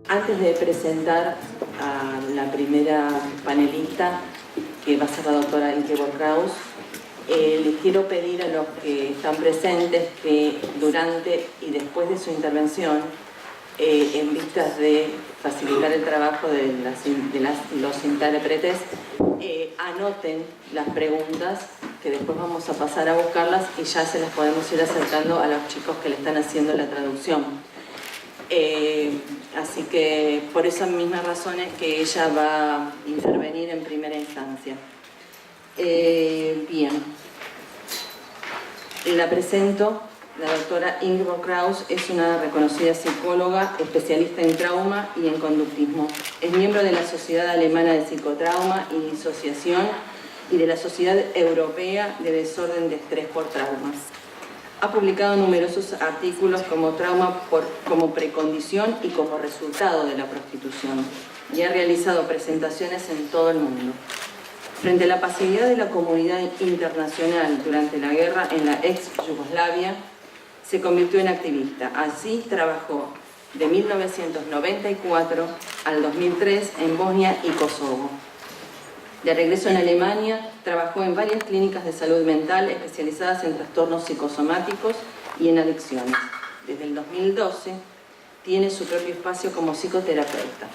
Antes de presentar a la primera panelista, que va a ser la doctora Ingeborg Kraus, les quiero pedir a los que están presentes que durante y después de su intervención, en vistas de facilitar el trabajo de los intérpretes, anoten las preguntas, que después vamos a pasar a buscarlas y ya se las podemos ir acercando a los chicos que le están haciendo la traducción. Así que por esas mismas razones que ella va a intervenir en primera instancia. Bien, la presento. La doctora Ingeborg Kraus es una reconocida psicóloga, especialista en trauma y en conductismo. Es miembro de la Sociedad Alemana de Psicotrauma y Disociación y de la Sociedad Europea de Desorden de Estrés por Traumas. Ha publicado numerosos artículos como trauma como precondición y como resultado de la prostitución, y ha realizado presentaciones en todo el mundo. Frente a la pasividad de la comunidad internacional durante la guerra en la ex-Yugoslavia, se convirtió en activista. Así trabajó de 1994 al 2003 en Bosnia y Kosovo. De regreso en Alemania, trabajó en varias clínicas de salud mental especializadas en trastornos psicosomáticos y en adicciones. Desde el 2012 tiene su propio espacio como psicoterapeuta.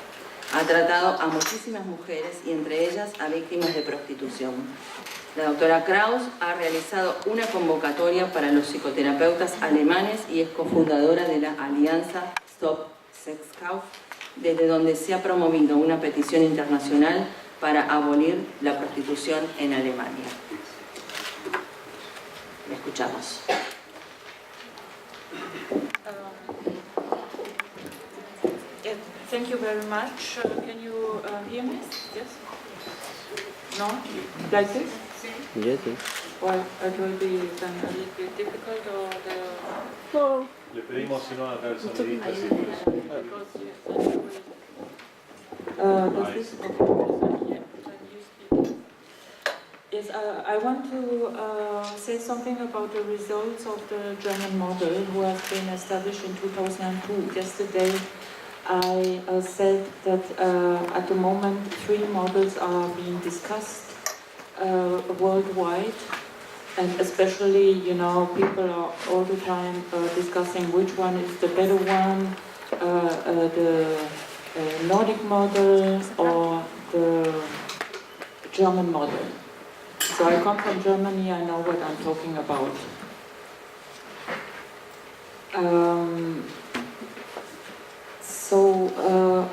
Ha tratado a muchísimas mujeres y entre ellas a víctimas de prostitución. La doctora Kraus ha realizado una convocatoria para los psicoterapeutas alemanes y es cofundadora de la alianza Stop Sexkauf, desde donde se ha promovido una petición internacional para abolir la prostitución en Alemania. La escuchamos. Thank you very much. Can you hear me? Yes? No? Like this? Yes, yes. Well, it will be then a little bit difficult or the... No. Le pedimos si no a traer sonidita, sí, Because does this... Okay. Yes, I want to say something about the results of the German model who has been established in 2002. Yesterday I said that at the moment 3 models are being discussed worldwide, and especially, you know, people are all the time discussing which one is the better one, the Nordic model or the German model. So I come from Germany, I know what I'm talking about. So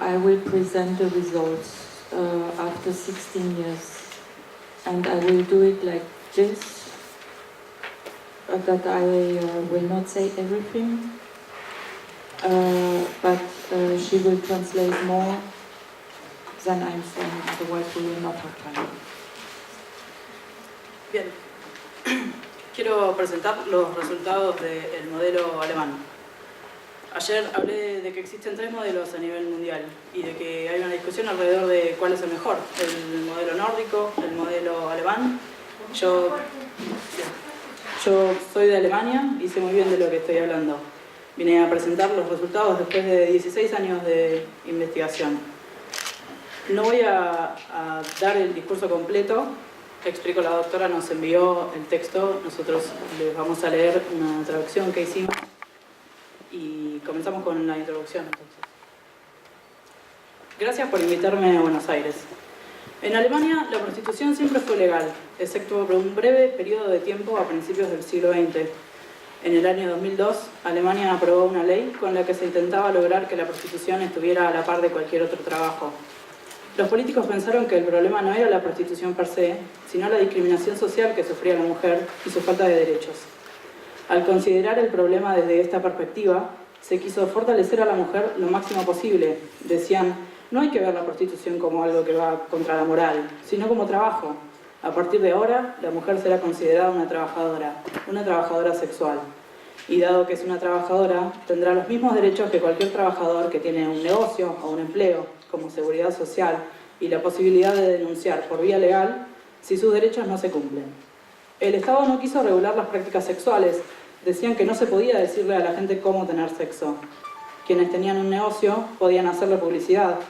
I will present the results after 16 years. And I will do it like this, that I will not say everything, but she will translate more than I'm saying, otherwise we will not have time. Bien, quiero presentar los resultados del modelo alemán. Ayer hablé de que existen 3 modelos a nivel mundial y de que hay una discusión alrededor de cuál es el mejor, el modelo nórdico, el modelo alemán. Yo soy de Alemania y sé muy bien de lo que estoy hablando. Vine a presentar los resultados después de 16 años de investigación. No voy a dar el discurso completo. Explico, la doctora nos envió el texto, nosotros les vamos a leer una traducción que hicimos y comenzamos con la introducción entonces. Gracias por invitarme a Buenos Aires. En Alemania la prostitución siempre fue legal, excepto por un breve periodo de tiempo a principios del siglo XX. En el año 2002, Alemania aprobó una ley con la que se intentaba lograr que la prostitución estuviera a la par de cualquier otro trabajo. Los políticos pensaron que el problema no era la prostitución per se, sino la discriminación social que sufría la mujer y su falta de derechos. Al considerar el problema desde esta perspectiva, se quiso fortalecer a la mujer lo máximo posible. Decían, no hay que ver la prostitución como algo que va contra la moral, sino como trabajo. A partir de ahora, la mujer será considerada una trabajadora sexual. Y dado que es una trabajadora, tendrá los mismos derechos que cualquier trabajador que tiene un negocio o un empleo, como seguridad social y la posibilidad de denunciar por vía legal si sus derechos no se cumplen. El Estado no quiso regular las prácticas sexuales, decían que no se podía decirle a la gente cómo tener sexo. Quienes tenían un negocio podían hacerle publicidad.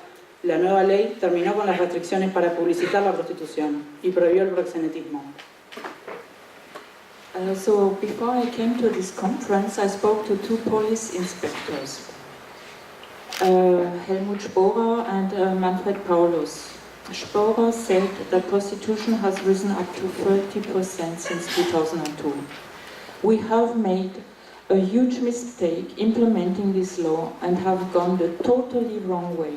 La nueva ley terminó con las restricciones para publicitar la prostitución y prohibió el proxenetismo. So before I came to this conference, I spoke to two police inspectors, Helmut Sporer and Manfred Paulus. Sporer said that prostitution has risen up to 30% since 2002. We have made a huge mistake implementing this law and have gone the totally wrong way.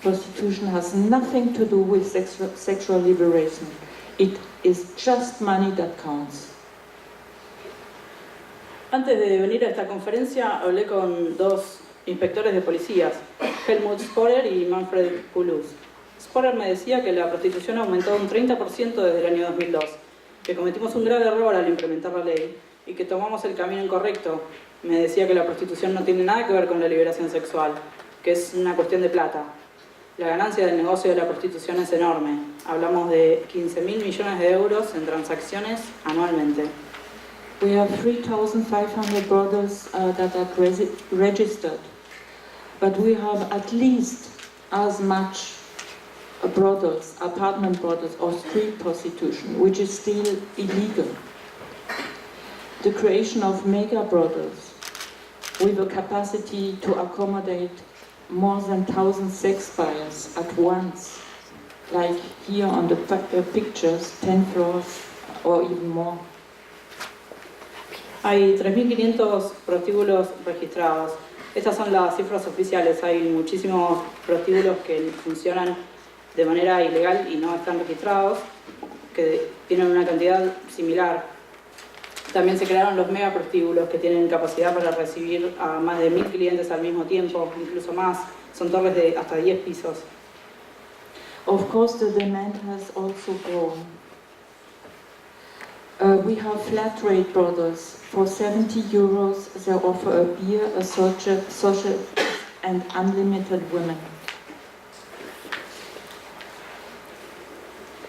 Prostitution has nothing to do with sexual liberation. It is just money that counts. Antes de venir a esta conferencia hablé con dos inspectores de policías, Helmut Sporer y Manfred Paulus. Sporer me decía que la prostitución aumentó un 30% desde el año 2002, que cometimos un grave error al implementar la ley y que tomamos el camino incorrecto. Me decía que la prostitución no tiene nada que ver con la liberación sexual, que es una cuestión de plata. La ganancia del negocio de la prostitución es enorme. Hablamos de 15.000 millones de euros en transacciones anualmente. We have 3,500 brothels that are registered, but we have at least as much brothels, apartment brothels or street prostitution, which is still illegal. The creation of mega brothels with a capacity to accommodate more than 1,000 sex buyers at once, like here on the pictures, 10 floors or even more. Hay 3.500 prostíbulos registrados. Estas son las cifras oficiales. Hay muchísimos prostíbulos que funcionan de manera ilegal y no están registrados, que tienen una cantidad similar. También se crearon los megaprostíbulos, que tienen capacidad para recibir a más de 1.000 clientes al mismo tiempo, incluso más. Son torres de hasta 10 pisos. Of course, the demand has also grown. We have flat rate brothels. For 70 euros, they offer a beer, a social and unlimited women.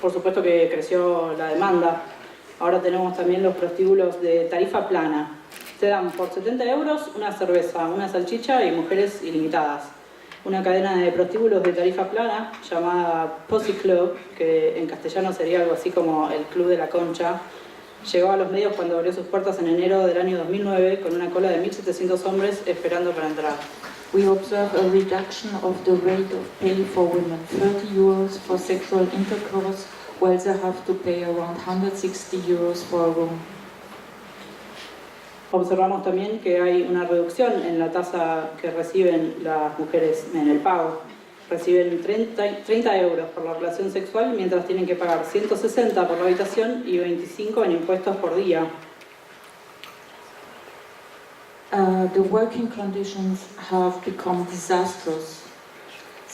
Por supuesto que creció la demanda. Ahora tenemos también los prostíbulos de tarifa plana. Te dan por 70 euros una cerveza, una salchicha y mujeres ilimitadas. Una cadena de prostíbulos de tarifa plana llamada Pussy Club, que en castellano sería algo así como el Club de la Concha, llegó a los medios cuando abrió sus puertas en enero del año 2009 con una cola de 1.700 hombres esperando para entrar. We observe a reduction of the rate of pay for women, 30 euros for sexual intercourse, while they have to pay around 160 euros for a room. Observamos también que hay una reducción en la tasa que reciben las mujeres en el pago. Reciben 30 euros por la relación sexual, mientras tienen que pagar 160 por la habitación y 25 en impuestos por día. The working conditions have become disastrous.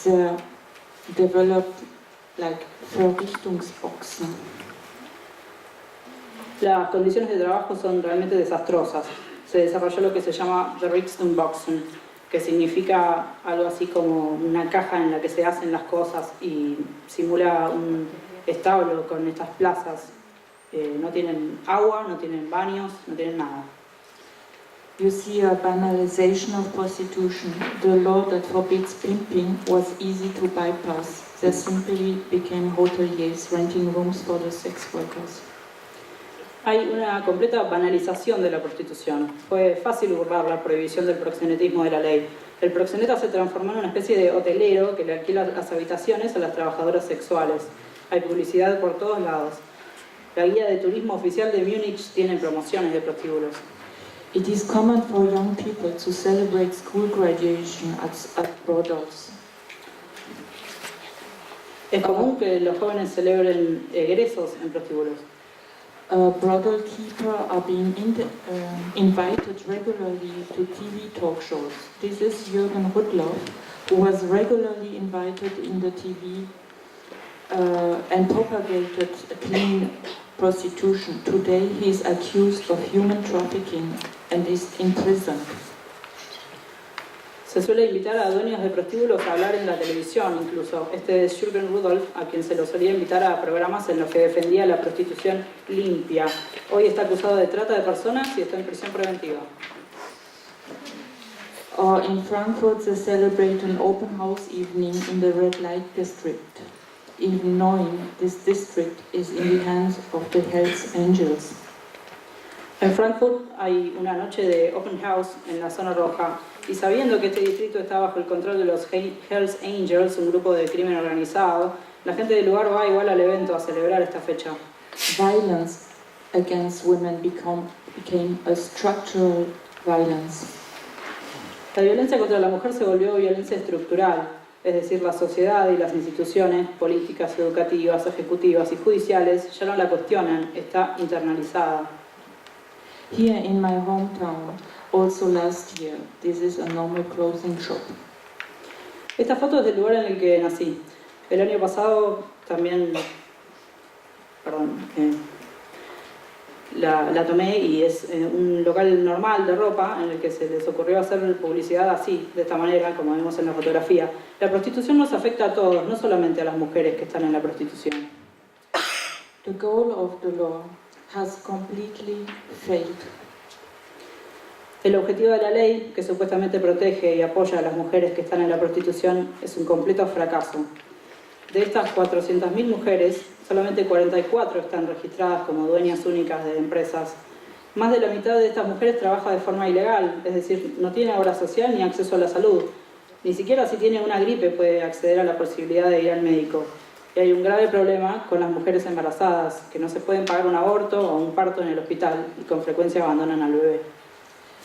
They're developed like Verrichtungsboxen. Las condiciones de trabajo son realmente desastrosas. Se desarrolló lo que se llama Verrichtungsboxen, que significa algo así como una caja en la que se hacen las cosas y simula un establo con estas plazas. No tienen agua, no tienen baños, no tienen nada. You see a banalization of prostitution. The law that forbids pimping was easy to bypass. They simply became hoteliers renting rooms for the sex workers. Hay una completa banalización de la prostitución. Fue fácil burlar la prohibición del proxenetismo de la ley. El proxeneta se transformó en una especie de hotelero que le alquila las habitaciones a las trabajadoras sexuales. Hay publicidad por todos lados. La guía de turismo oficial de Múnich tiene promociones de prostíbulos. It is common for young people to celebrate school graduation at brothels. Es común que los jóvenes celebren egresos en prostíbulos. Brothel keeper are being invited regularly to TV talk shows. This is Jürgen Rudloff, who was regularly invited in the TV and propagated clean prostitution. Today he is accused of human trafficking and is imprisoned. Se suele invitar a dueños de prostíbulos a hablar en la televisión, incluso. Este es Jürgen Rudolph, a quien se lo solía invitar a programas en los que defendía la prostitución limpia. Hoy está acusado de trata de personas y está en prisión preventiva. Or in Frankfurt, they celebrate an open house evening in the red light district, even knowing this district is in the hands of the Hells Angels. En Frankfurt hay una noche de open house en la zona roja y sabiendo que este distrito está bajo el control de los Hells Angels, un grupo de crimen organizado, la gente del lugar va igual al evento a celebrar esta fecha. Violence against women became a structural violence. La violencia contra la mujer se volvió violencia estructural, es decir, la sociedad y las instituciones políticas, educativas, ejecutivas y judiciales ya no la cuestionan, está internalizada. Here in my hometown, also last year, this is a normal clothing shop. Esta foto es del lugar en el que nací. El año pasado también, la tomé y es un local normal de ropa en el que se les ocurrió hacer publicidad así, de esta manera, como vemos en la fotografía. La prostitución nos afecta a todos, no solamente a las mujeres que están en la prostitución. The goal of the law has completely failed. El objetivo de la ley, que supuestamente protege y apoya a las mujeres que están en la prostitución, es un completo fracaso. De estas 400.000 mujeres, solamente 44 están registradas como dueñas únicas de empresas. Más de la mitad de estas mujeres trabaja de forma ilegal, es decir, no tiene obra social ni acceso a la salud. Ni siquiera si tiene una gripe puede acceder a la posibilidad de ir al médico. Y hay un grave problema con las mujeres embarazadas, que no se pueden pagar un aborto o un parto en el hospital y con frecuencia abandonan al bebé.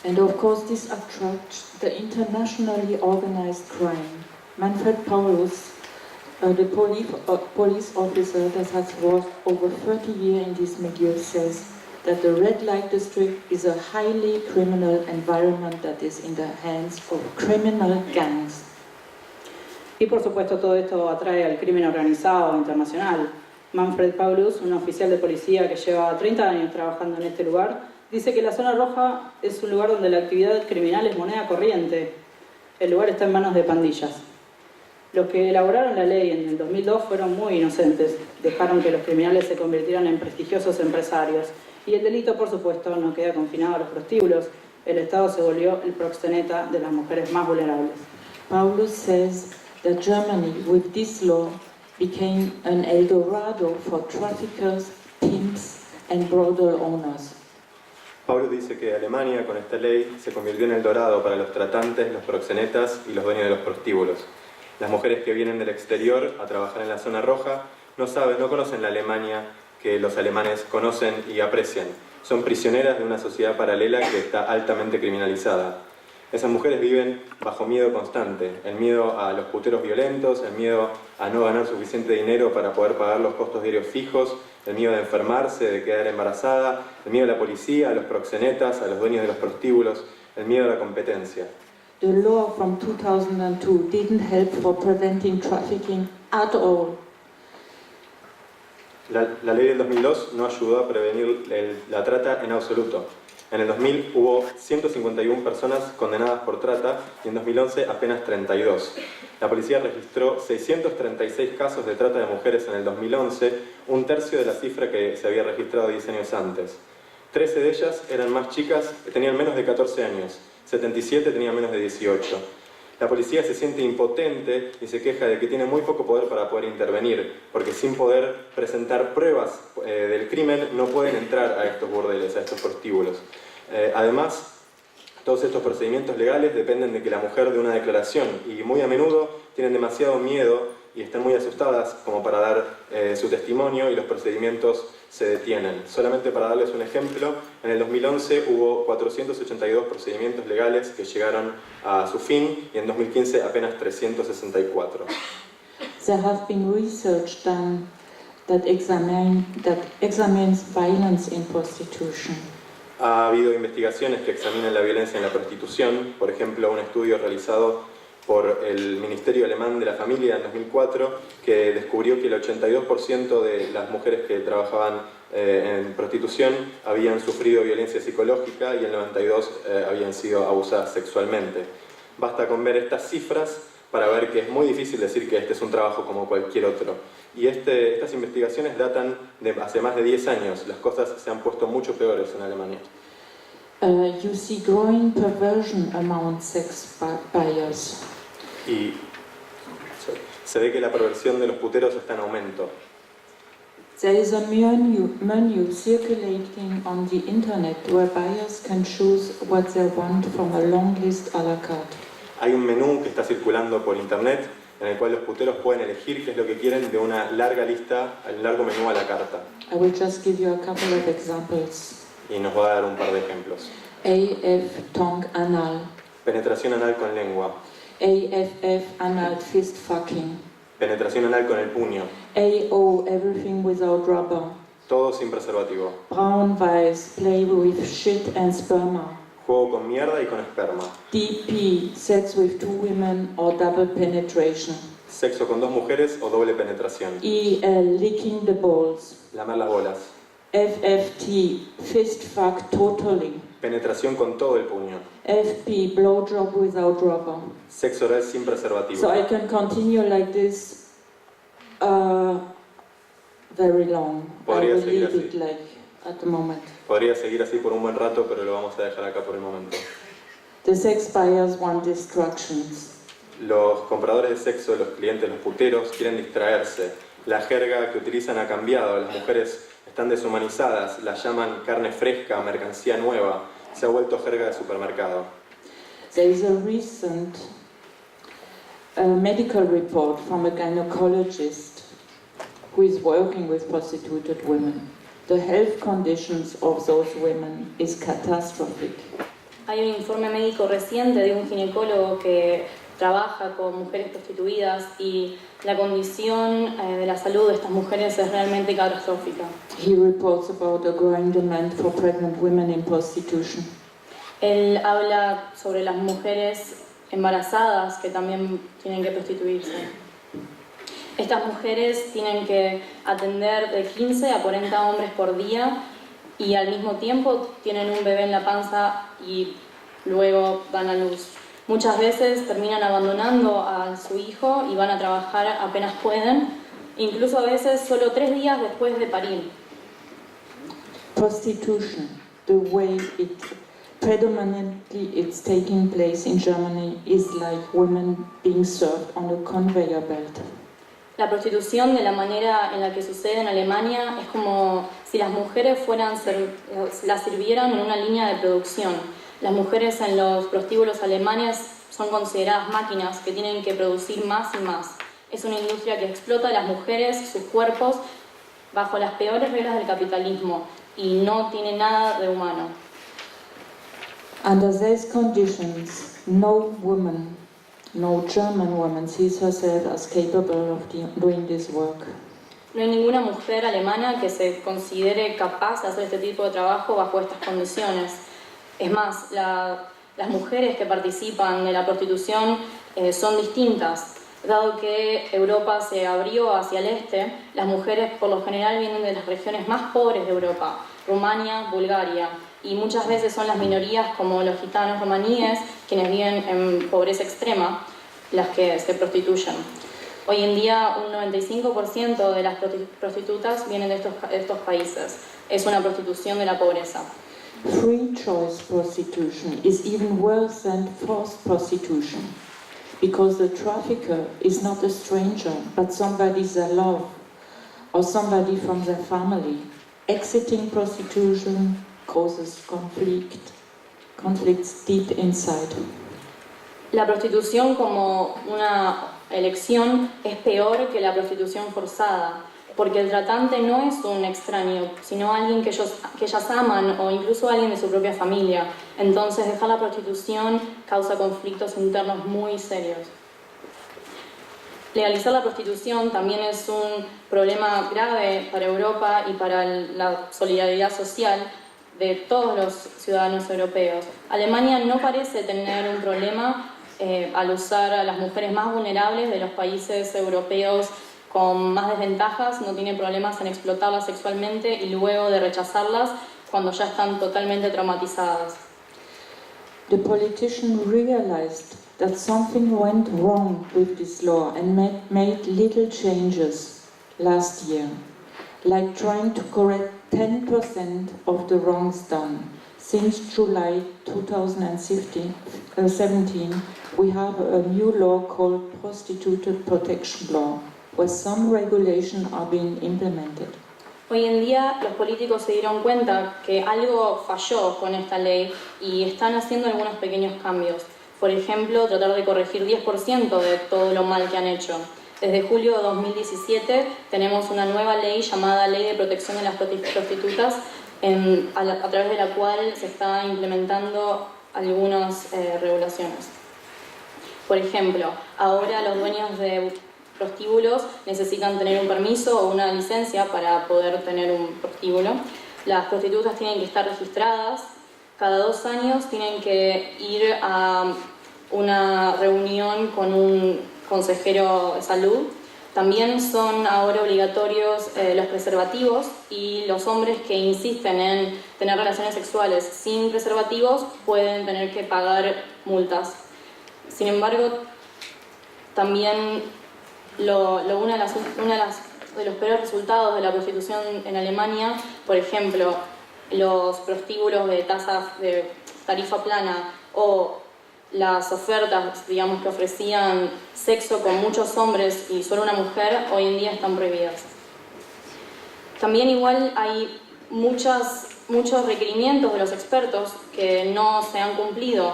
And of course this attracts the internationally organized crime. Manfred Paulus, the police officer that has worked over 30 years in this milieu, says that the red light district is a highly criminal environment that is in the hands of criminal gangs. Y por supuesto todo esto atrae al crimen organizado internacional. Manfred Paulus, un oficial de policía que lleva 30 años trabajando en este lugar, dice que la zona roja es un lugar donde la actividad criminal es moneda corriente. El lugar está en manos de pandillas. Los que elaboraron la ley en el 2002 fueron muy inocentes, dejaron que los criminales se convirtieran en prestigiosos empresarios. Y el delito, por supuesto, no queda confinado a los prostíbulos. El Estado se volvió el proxeneta de las mujeres más vulnerables. Paulus says that Germany, with this law, became an El Dorado for traffickers, pimps and brothel owners. Paulus dice que Alemania, con esta ley, se convirtió en el dorado para los tratantes, los proxenetas y los dueños de los prostíbulos. Las mujeres que vienen del exterior a trabajar en la zona roja no conocen la Alemania que los alemanes conocen y aprecian. Son prisioneras de una sociedad paralela que está altamente criminalizada. Esas mujeres viven bajo miedo constante, el miedo a los puteros violentos, el miedo a no ganar suficiente dinero para poder pagar los costos diarios fijos, el miedo de enfermarse, de quedar embarazada, el miedo a la policía, a los proxenetas, a los dueños de los prostíbulos, el miedo a la competencia. The law from 2002 didn't help for preventing trafficking at all. La ley del 2002 no ayudó a prevenir la trata en absoluto. En el 2000 hubo 151 personas condenadas por trata y en 2011 apenas 32. La policía registró 636 casos de trata de mujeres en el 2011, un tercio de la cifra que se había registrado 10 años antes. 13 de ellas eran más chicas, tenían menos de 14 años, 77 tenían menos de 18. La policía se siente impotente y se queja de que tiene muy poco poder para poder intervenir, porque sin poder presentar pruebas del crimen no pueden entrar a estos burdeles, a estos prostíbulos. Además, todos estos procedimientos legales dependen de que la mujer dé una declaración y muy a menudo tienen demasiado miedo y están muy asustadas como para dar su testimonio y los procedimientos se detienen. Solamente para darles un ejemplo, en el 2011 hubo 482 procedimientos legales que llegaron a su fin y en 2015 apenas 364. There has been research done that examines violence in prostitution. Ha habido investigaciones que examinan la violencia en la prostitución, por ejemplo, un estudio realizado por el Ministerio Alemán de la Familia en 2004, que descubrió que el 82% de las mujeres que trabajaban en prostitución habían sufrido violencia psicológica y el 92% habían sido abusadas sexualmente. Basta con ver estas cifras para ver que es muy difícil decir que este es un trabajo como cualquier otro. Y estas investigaciones datan de hace más de 10 años. Las cosas se han puesto mucho peores en Alemania. You see growing perversion among sex buyers. Y se ve que la perversión de los puteros está en aumento. There is a menu circulating on the internet where buyers can choose what they want from a long list à la carte. Hay un menú que está circulando por internet en el cual los puteros pueden elegir qué es lo que quieren de una larga lista, un largo menú a la carta. I will just give you a couple of examples. Y nos va a dar un par de ejemplos. AF tongue anal. Penetración anal con lengua. AFF anal fist fucking. Penetración anal con el puño. AO everything without rubber. Todo sin preservativo. Brown Weiss play with shit and sperma. Juego con mierda y con esperma. DP sex with 2 women or double penetration. Sexo con 2 mujeres o doble penetración. EL licking the balls. Lamer las bolas. FFT fist fuck totally. Penetración con todo el puño. FP blowjob without rubber. Sexo oral sin preservativo. So I can continue like this very long. Podría I will seguir leave así. it like at the moment. Podría seguir así por un buen rato, pero lo vamos a dejar acá por el momento. The sex buyers want distractions. Los compradores de sexo, los clientes, los puteros, quieren distraerse. La jerga que utilizan ha cambiado, las mujeres están deshumanizadas, las llaman carne fresca, mercancía nueva, se ha vuelto jerga de supermercado. There is a recent medical report from a gynecologist who is working with prostituted women. The health conditions of those women is catastrophic. Hay un informe médico reciente de un ginecólogo que trabaja con mujeres prostituidas y la condición de la salud de estas mujeres es realmente catastrófica. He reports about a growing demand for pregnant women in prostitution. Él habla sobre las mujeres embarazadas que también tienen que prostituirse. Estas mujeres tienen que atender de 15 a 40 hombres por día y al mismo tiempo tienen un bebé en la panza y luego dan a luz. Muchas veces terminan abandonando a su hijo y van a trabajar apenas pueden, incluso a veces solo 3 días después de parir. Prostitution, the way it predominantly it's taking place in Germany, is like women being served on a conveyor belt. La prostitución, de la manera en la que sucede en Alemania, es como si las mujeres las sirvieran en una línea de producción. Las mujeres en los prostíbulos alemanes son consideradas máquinas que tienen que producir más y más. Es una industria que explota a las mujeres, sus cuerpos, bajo las peores reglas del capitalismo y no tiene nada de humano. Under these conditions, no woman, no German woman sees herself as capable of doing this work. No hay ninguna mujer alemana que se considere capaz de hacer este tipo de trabajo bajo estas condiciones. Es más, las mujeres que participan de la prostitución son distintas. Dado que Europa se abrió hacia el este, las mujeres por lo general vienen de las regiones más pobres de Europa, Rumania, Bulgaria, y muchas veces son las minorías como los gitanos romaníes, quienes viven en pobreza extrema, las que se prostituyen. Hoy en día un 95% de las prostitutas vienen de estos países. Es una prostitución de la pobreza. Free choice prostitution is even worse than forced prostitution, because the trafficker is not a stranger, but somebody they love, or somebody from their family. Exiting prostitution causes conflicts deep inside. La prostitución como una elección es peor que la prostitución forzada, porque el tratante no es un extraño, sino alguien que ellas aman o incluso alguien de su propia familia. Entonces dejar la prostitución causa conflictos internos muy serios. Legalizar la prostitución también es un problema grave para Europa y para la solidaridad social de todos los ciudadanos europeos. Alemania no parece tener un problema al usar a las mujeres más vulnerables de los países europeos con más desventajas, no tiene problemas en explotarlas sexualmente y luego de rechazarlas cuando ya están totalmente traumatizadas. The politician realized that something went wrong with this law and made little changes last year, like trying to correct 10% of the wrongs done. Since July 2017, we have a new law called Prostitute Protection Law, where some regulations are being implemented. Hoy en día los políticos se dieron cuenta que algo falló con esta ley y están haciendo algunos pequeños cambios. Por ejemplo, tratar de corregir 10% de todo lo mal que han hecho. Desde julio de 2017 tenemos una nueva ley llamada Ley de Protección de las Prostitutas, a través de la cual se está implementando algunas regulaciones. Por ejemplo, ahora los dueños de prostíbulos necesitan tener un permiso o una licencia para poder tener un prostíbulo. Las prostitutas tienen que estar registradas. Cada 2 años tienen que ir a una reunión con un consejero de salud. También son ahora obligatorios los preservativos, y los hombres que insisten en tener relaciones sexuales sin preservativos pueden tener que pagar multas. Sin embargo, también uno de los peores resultados de la prostitución en Alemania, por ejemplo, los prostíbulos de tarifa plana o las ofertas, digamos, que ofrecían sexo con muchos hombres y solo una mujer, hoy en día están prohibidas. También igual hay muchos requerimientos de los expertos que no se han cumplido.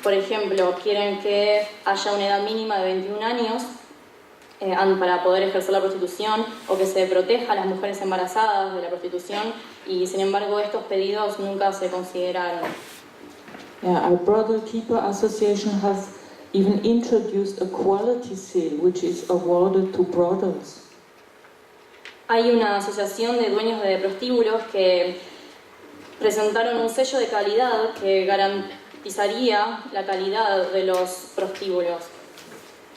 Por ejemplo, quieren que haya una edad mínima de 21 años para poder ejercer la prostitución, o que se proteja a las mujeres embarazadas de la prostitución, y sin embargo estos pedidos nunca se consideraron. Our Brothel Keeper Association has even introduced a quality seal, which is awarded to brothels. Hay una asociación de dueños de prostíbulos que presentaron un sello de calidad que garantizaría la calidad de los prostíbulos.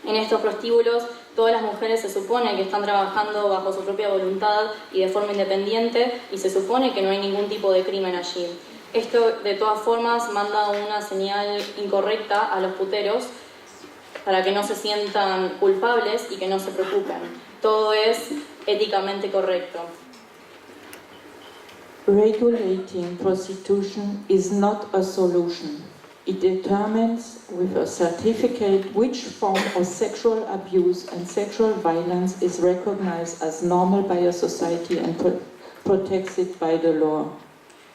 En estos prostíbulos todas las mujeres se supone que están trabajando bajo su propia voluntad y de forma independiente, y se supone que no hay ningún tipo de crimen allí. Esto de todas formas manda una señal incorrecta a los puteros para que no se sientan culpables y que no se preocupen. Todo es éticamente correcto. Regulating prostitution is not a solution. It determines with a certificate which form of sexual abuse and sexual violence is recognized as normal by a society and protects it by the law.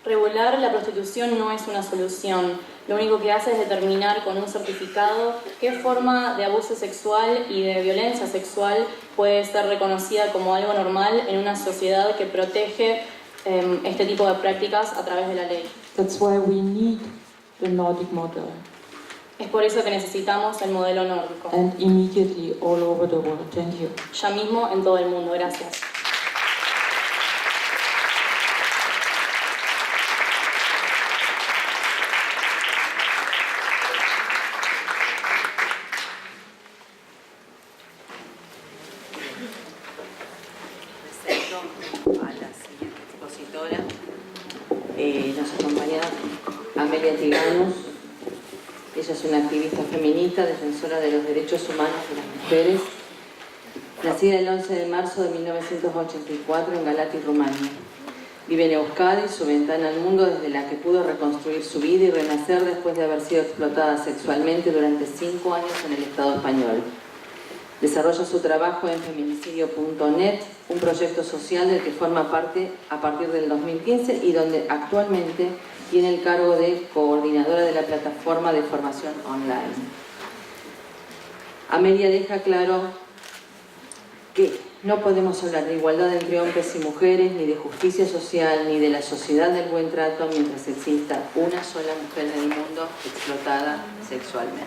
Regular la prostitución no es una solución. Lo único que hace es determinar con un certificado qué forma de abuso sexual y de violencia sexual puede ser reconocida como algo normal en una sociedad que protege este tipo de prácticas a través de la ley. That's why we need the Nordic model. Es por eso que necesitamos el modelo nórdico. And immediately all over the world. Thank you. Ya mismo en todo el mundo. Gracias. A la siguiente expositora. Nos acompaña Amelia Tiganus. Ella es una activista feminista, defensora de los derechos humanos de las mujeres, nacida el 11 de marzo de 1984 en Galati, Rumania. Vive en Euskadi, su ventana al mundo desde la que pudo reconstruir su vida y renacer después de haber sido explotada sexualmente durante 5 años en el Estado español. Desarrolla su trabajo en feminicidio.net, un proyecto social del que forma parte a partir del 2015 y donde actualmente tiene el cargo de coordinadora de la plataforma de formación online. Amelia deja claro que no podemos hablar de igualdad entre hombres y mujeres, ni de justicia social, ni de la sociedad del buen trato mientras exista una sola mujer en el mundo explotada sexualmente.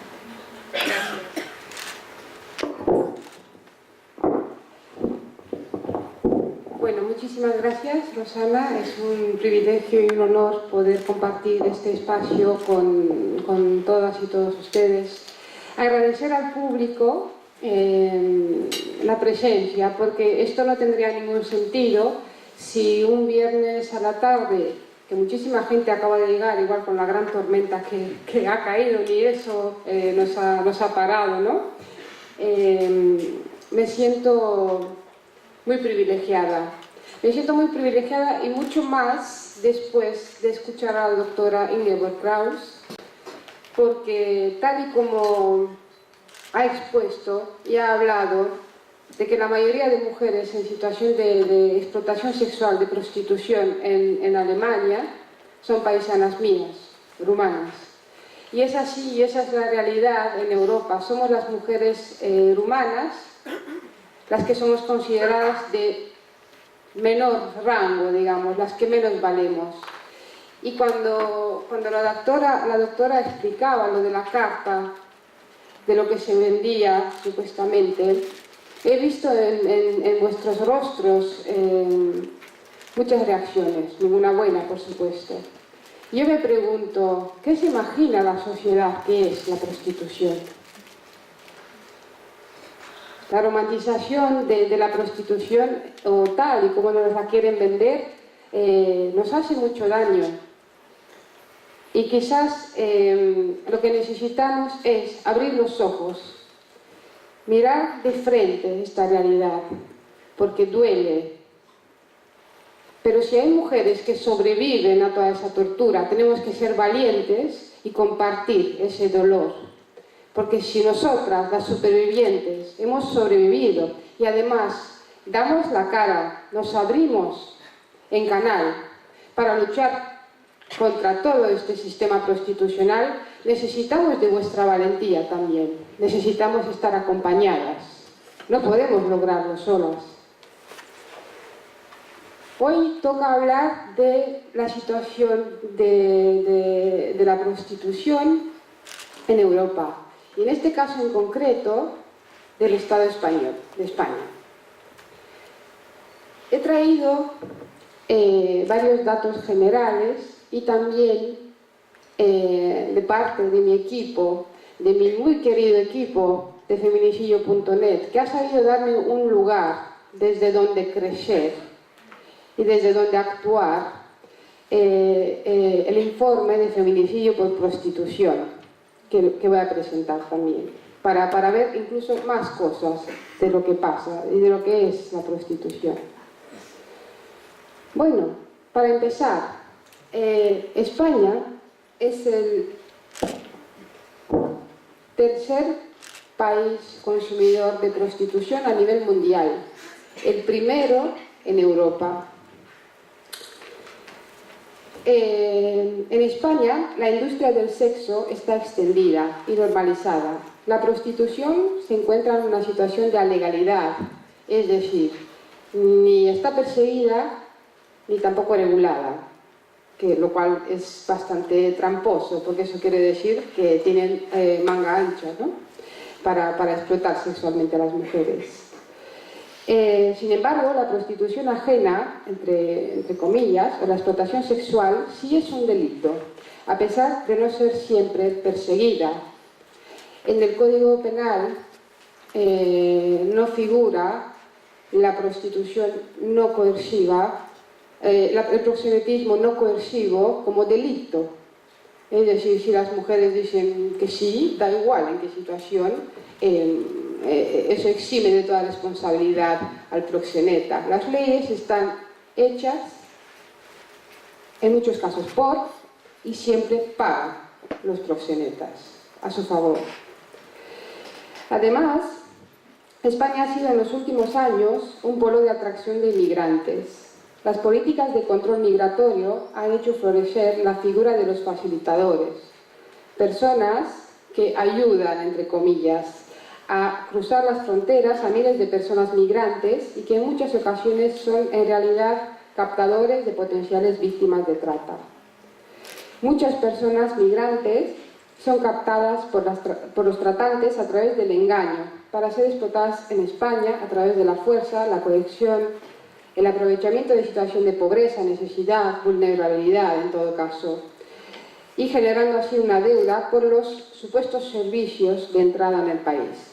Bueno, muchísimas gracias, Rosana. Es un privilegio y un honor poder compartir este espacio con todas y todos ustedes. Agradecer al público la presencia, porque esto no tendría ningún sentido si un viernes a la tarde, que muchísima gente acaba de llegar, igual con la gran tormenta que ha caído, ni eso nos ha parado, ¿no? Me siento muy privilegiada. Me siento muy privilegiada y mucho más después de escuchar a la doctora Ingeborg Kraus, porque tal y como ha expuesto y ha hablado de que la mayoría de mujeres en situación de explotación sexual, de prostitución en Alemania, son paisanas mías, rumanas. Y es así, y esa es la realidad en Europa. Somos las mujeres rumanas las que somos consideradas de menor rango, digamos, las que menos valemos. Y cuando la doctora explicaba lo de la carta, de lo que se vendía supuestamente, he visto en vuestros rostros muchas reacciones, ninguna buena, por supuesto. Yo me pregunto, ¿qué se imagina la sociedad que es la prostitución? La romantización de la prostitución, o tal y como nos la quieren vender, nos hace mucho daño. Y quizás lo que necesitamos es abrir los ojos, mirar de frente esta realidad, porque duele. Pero si hay mujeres que sobreviven a toda esa tortura, tenemos que ser valientes y compartir ese dolor. Porque si nosotras, las supervivientes, hemos sobrevivido y además damos la cara, nos abrimos en canal para luchar contra todo este sistema prostitucional, necesitamos de vuestra valentía también. Necesitamos estar acompañadas. No podemos lograrlo solas. Hoy toca hablar de la situación de la prostitución en Europa. Y en este caso en concreto, del Estado español, de España. He traído varios datos generales y también de parte de mi equipo, de mi muy querido equipo de feminicidio.net, que ha sabido darme un lugar desde donde crecer y desde donde actuar, el informe de feminicidio por prostitución, que voy a presentar también, para ver incluso más cosas de lo que pasa y de lo que es la prostitución. Bueno, para empezar, España es el tercer país consumidor de prostitución a nivel mundial, el primero en Europa. En España, la industria del sexo está extendida y normalizada. La prostitución se encuentra en una situación de alegalidad, es decir, ni está perseguida ni tampoco regulada, lo cual es bastante tramposo, porque eso quiere decir que tienen manga ancha, ¿no?, para explotar sexualmente a las mujeres. Sin embargo, la prostitución ajena, entre comillas, o la explotación sexual, sí es un delito, a pesar de no ser siempre perseguida. En el Código Penal no figura la prostitución no coerciva, el proxenetismo no coercivo como delito. Es decir, si las mujeres dicen que sí, da igual en qué situación, eso exime de toda responsabilidad al proxeneta. Las leyes están hechas, en muchos casos por, y siempre para los proxenetas, a su favor. Además, España ha sido en los últimos años un polo de atracción de inmigrantes. Las políticas de control migratorio han hecho florecer la figura de los facilitadores, personas que ayudan, entre comillas, a cruzar las fronteras a miles de personas migrantes y que en muchas ocasiones son en realidad captadores de potenciales víctimas de trata. Muchas personas migrantes son captadas por los tratantes a través del engaño, para ser explotadas en España a través de la fuerza, la coerción, el aprovechamiento de situación de pobreza, necesidad, vulnerabilidad en todo caso, y generando así una deuda por los supuestos servicios de entrada en el país.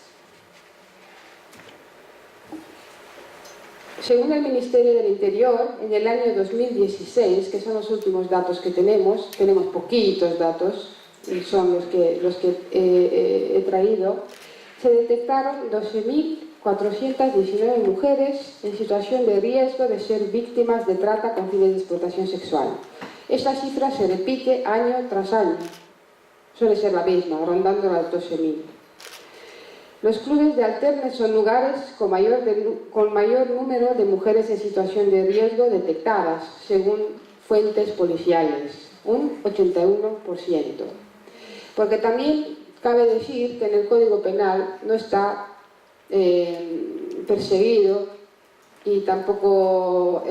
Según el Ministerio del Interior, en el año 2016, que son los últimos datos que tenemos poquitos datos, y son los que he traído, se detectaron 12.419 mujeres en situación de riesgo de ser víctimas de trata con fines de explotación sexual. Esta cifra se repite año tras año, suele ser la misma, rondando las 12.000. Los clubes de alternes son lugares con mayor número de mujeres en situación de riesgo detectadas, según fuentes policiales, un 81%. Porque también cabe decir que en el Código Penal no está perseguido y tampoco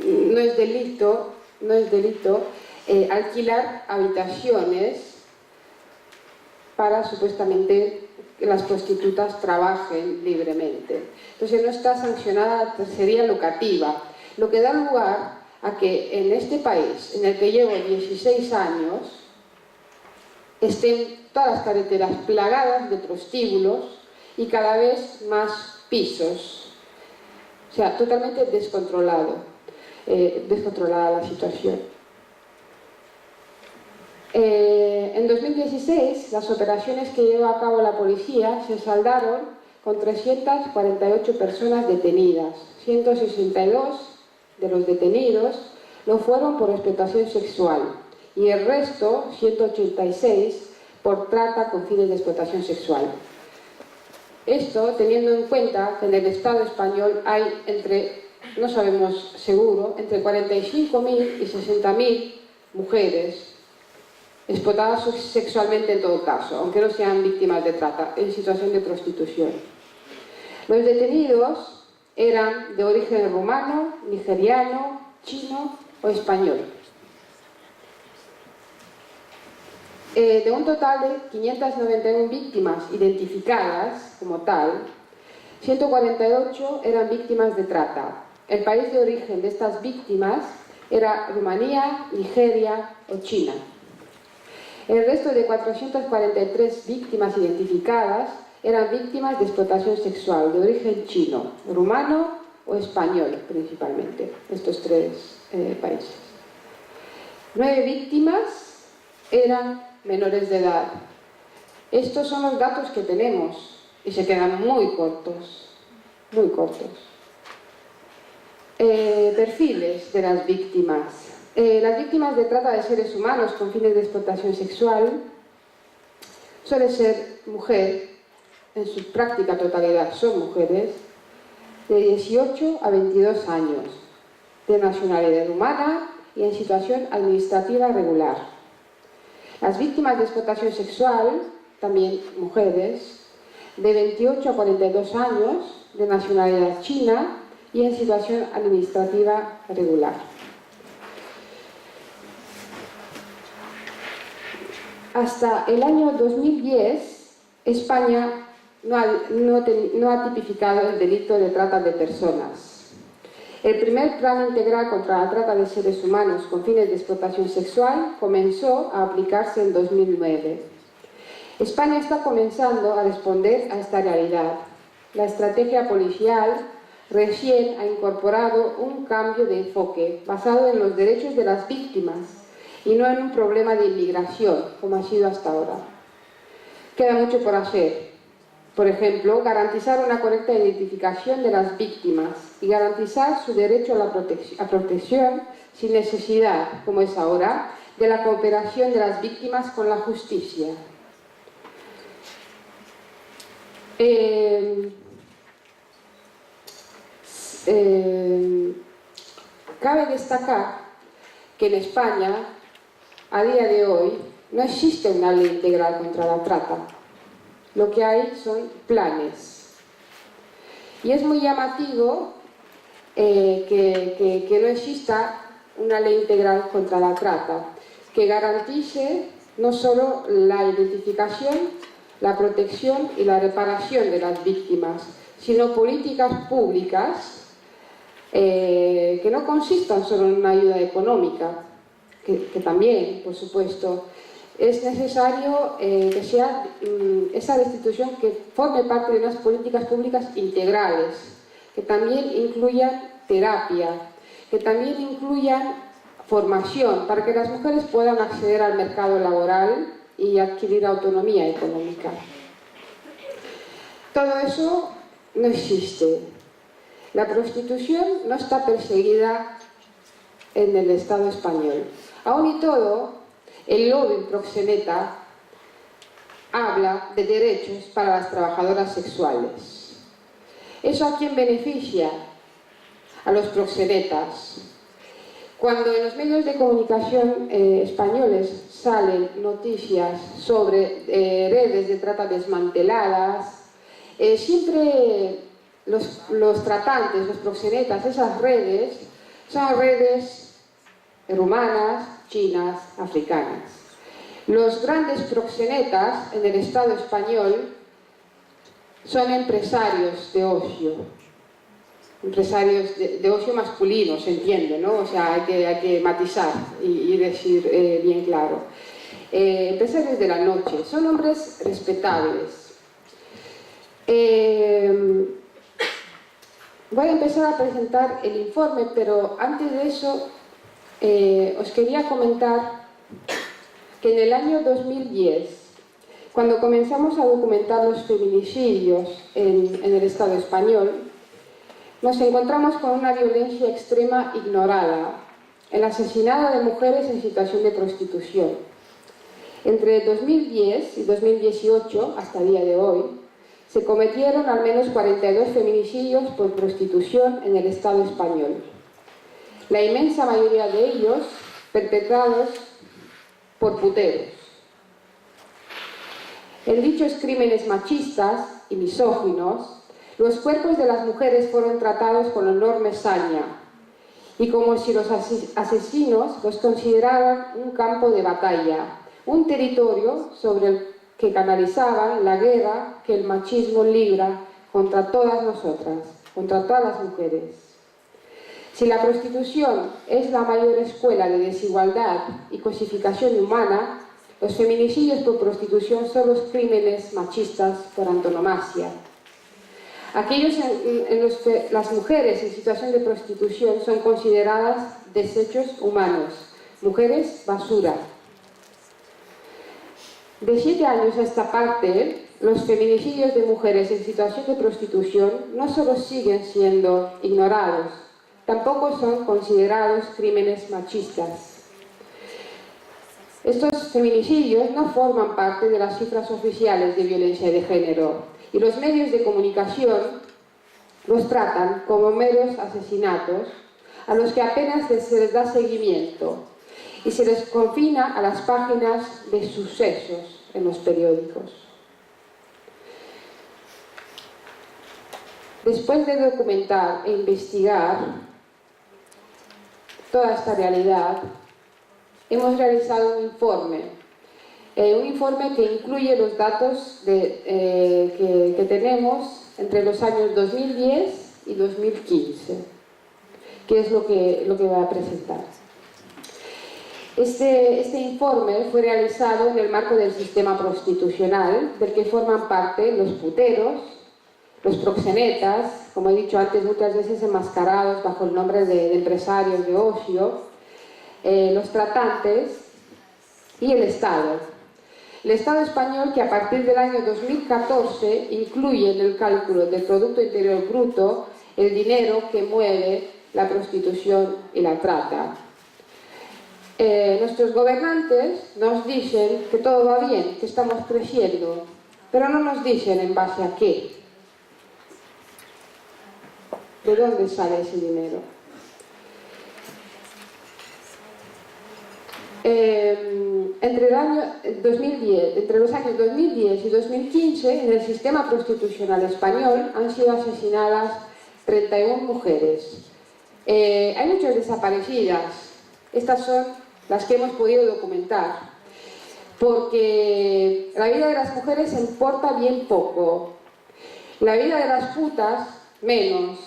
no es delito alquilar habitaciones para supuestamente que las prostitutas trabajen libremente. Entonces no está sancionada la tercería locativa, lo que da lugar a que en este país, en el que llevo 16 años, estén todas las carreteras plagadas de prostíbulos y cada vez más pisos. O sea, totalmente descontrolada la situación. En 2016, las operaciones que llevó a cabo la policía se saldaron con 348 personas detenidas. 162 de los detenidos lo fueron por explotación sexual y el resto, 186, por trata con fines de explotación sexual. Esto teniendo en cuenta que en el Estado español hay no sabemos seguro, entre 45.000 y 60.000 mujeres explotadas sexualmente en todo caso, aunque no sean víctimas de trata, en situación de prostitución. Los detenidos eran de origen rumano, nigeriano, chino o español. De un total de 591 víctimas identificadas como tal, 148 eran víctimas de trata. El país de origen de estas víctimas era Rumanía, Nigeria o China. El resto de 443 víctimas identificadas eran víctimas de explotación sexual de origen chino, rumano o español principalmente, estos tres países. 9 víctimas eran menores de edad. Estos son los datos que tenemos y se quedan muy cortos, muy cortos. Perfiles de las víctimas. Las víctimas de trata de seres humanos con fines de explotación sexual suele ser mujer, en su práctica totalidad son mujeres, de 18 a 22 años, de nacionalidad rumana y en situación administrativa regular. Las víctimas de explotación sexual, también mujeres, de 28 a 42 años, de nacionalidad china y en situación administrativa regular. Hasta el año 2010, España no ha tipificado el delito de trata de personas. El primer plan integral contra la trata de seres humanos con fines de explotación sexual comenzó a aplicarse en 2009. España está comenzando a responder a esta realidad. La estrategia policial recién ha incorporado un cambio de enfoque basado en los derechos de las víctimas y no en un problema de inmigración, como ha sido hasta ahora. Queda mucho por hacer. Por ejemplo, garantizar una correcta identificación de las víctimas y garantizar su derecho a protección sin necesidad, como es ahora, de la cooperación de las víctimas con la justicia. Cabe destacar que en España, a día de hoy, no existe una ley integral contra la trata. Lo que hay son planes. Y es muy llamativo que no exista una ley integral contra la trata, que garantice no solo la identificación, la protección y la reparación de las víctimas, sino políticas públicas que no consistan solo en una ayuda económica, que también, por supuesto, es necesario que sea esa restitución que forme parte de unas políticas públicas integrales, que también incluyan terapia, que también incluyan formación, para que las mujeres puedan acceder al mercado laboral y adquirir autonomía económica. Todo eso no existe. La prostitución no está perseguida en el Estado español. Aún y todo, el lobby proxeneta habla de derechos para las trabajadoras sexuales. ¿Eso a quién beneficia? A los proxenetas. Cuando en los medios de comunicación españoles salen noticias sobre redes de trata desmanteladas, siempre los tratantes, los proxenetas, esas redes, son redes rumanas, chinas, africanas. Los grandes proxenetas en el Estado español son empresarios de ocio, empresarios de ocio masculino, se entiende, ¿no? O sea, hay que matizar y decir bien claro. Empresarios de la noche, son hombres respetables. Voy a empezar a presentar el informe, pero antes de eso os quería comentar que en el año 2010, cuando comenzamos a documentar los feminicidios en el Estado español, nos encontramos con una violencia extrema ignorada, el asesinato de mujeres en situación de prostitución. Entre 2010 y 2018, hasta el día de hoy, se cometieron al menos 42 feminicidios por prostitución en el Estado español. La inmensa mayoría de ellos perpetrados por puteros. En dichos crímenes machistas y misóginos, los cuerpos de las mujeres fueron tratados con enorme saña y como si los asesinos los consideraran un campo de batalla, un territorio sobre el que canalizaban la guerra que el machismo libra contra todas nosotras, contra todas las mujeres. Si la prostitución es la mayor escuela de desigualdad y cosificación humana, los feminicidios por prostitución son los crímenes machistas por antonomasia. Aquellos en los que las mujeres en situación de prostitución son consideradas desechos humanos, mujeres basura. De 7 años a esta parte, los feminicidios de mujeres en situación de prostitución no solo siguen siendo ignorados, tampoco son considerados crímenes machistas. Estos feminicidios no forman parte de las cifras oficiales de violencia de género y los medios de comunicación los tratan como meros asesinatos a los que apenas se les da seguimiento y se les confina a las páginas de sucesos en los periódicos. Después de documentar e investigar toda esta realidad, hemos realizado un informe que incluye los datos que tenemos entre los años 2010 y 2015, que es lo que voy a presentar. Este informe fue realizado en el marco del sistema prostitucional, del que forman parte los puteros, los proxenetas, como he dicho antes, muchas veces enmascarados bajo el nombre de empresarios de ocio, los tratantes y el Estado. El Estado español, que a partir del año 2014 incluye en el cálculo del Producto Interior Bruto el dinero que mueve la prostitución y la trata. Nuestros gobernantes nos dicen que todo va bien, que estamos creciendo, pero no nos dicen en base a qué. ¿De dónde sale ese dinero? Entre los años 2010 y 2015, en el sistema prostitucional español han sido asesinadas 31 mujeres. Hay muchas desaparecidas. Estas son las que hemos podido documentar, porque la vida de las mujeres importa bien poco, la vida de las putas menos,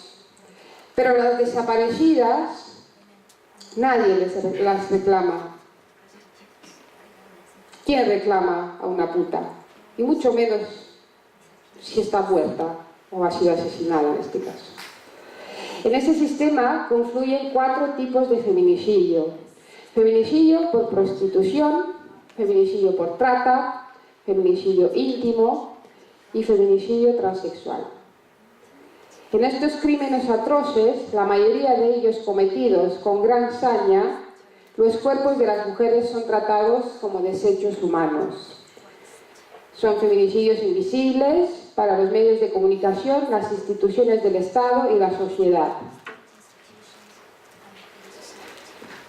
pero las desaparecidas nadie las reclama. ¿Quién reclama a una puta? Y mucho menos si está muerta o ha sido asesinada en este caso. En este sistema confluyen 4 tipos de feminicidio: feminicidio por prostitución, feminicidio por trata, feminicidio íntimo y feminicidio transexual. En estos crímenes atroces, la mayoría de ellos cometidos con gran saña, los cuerpos de las mujeres son tratados como desechos humanos. Son feminicidios invisibles para los medios de comunicación, las instituciones del Estado y la sociedad.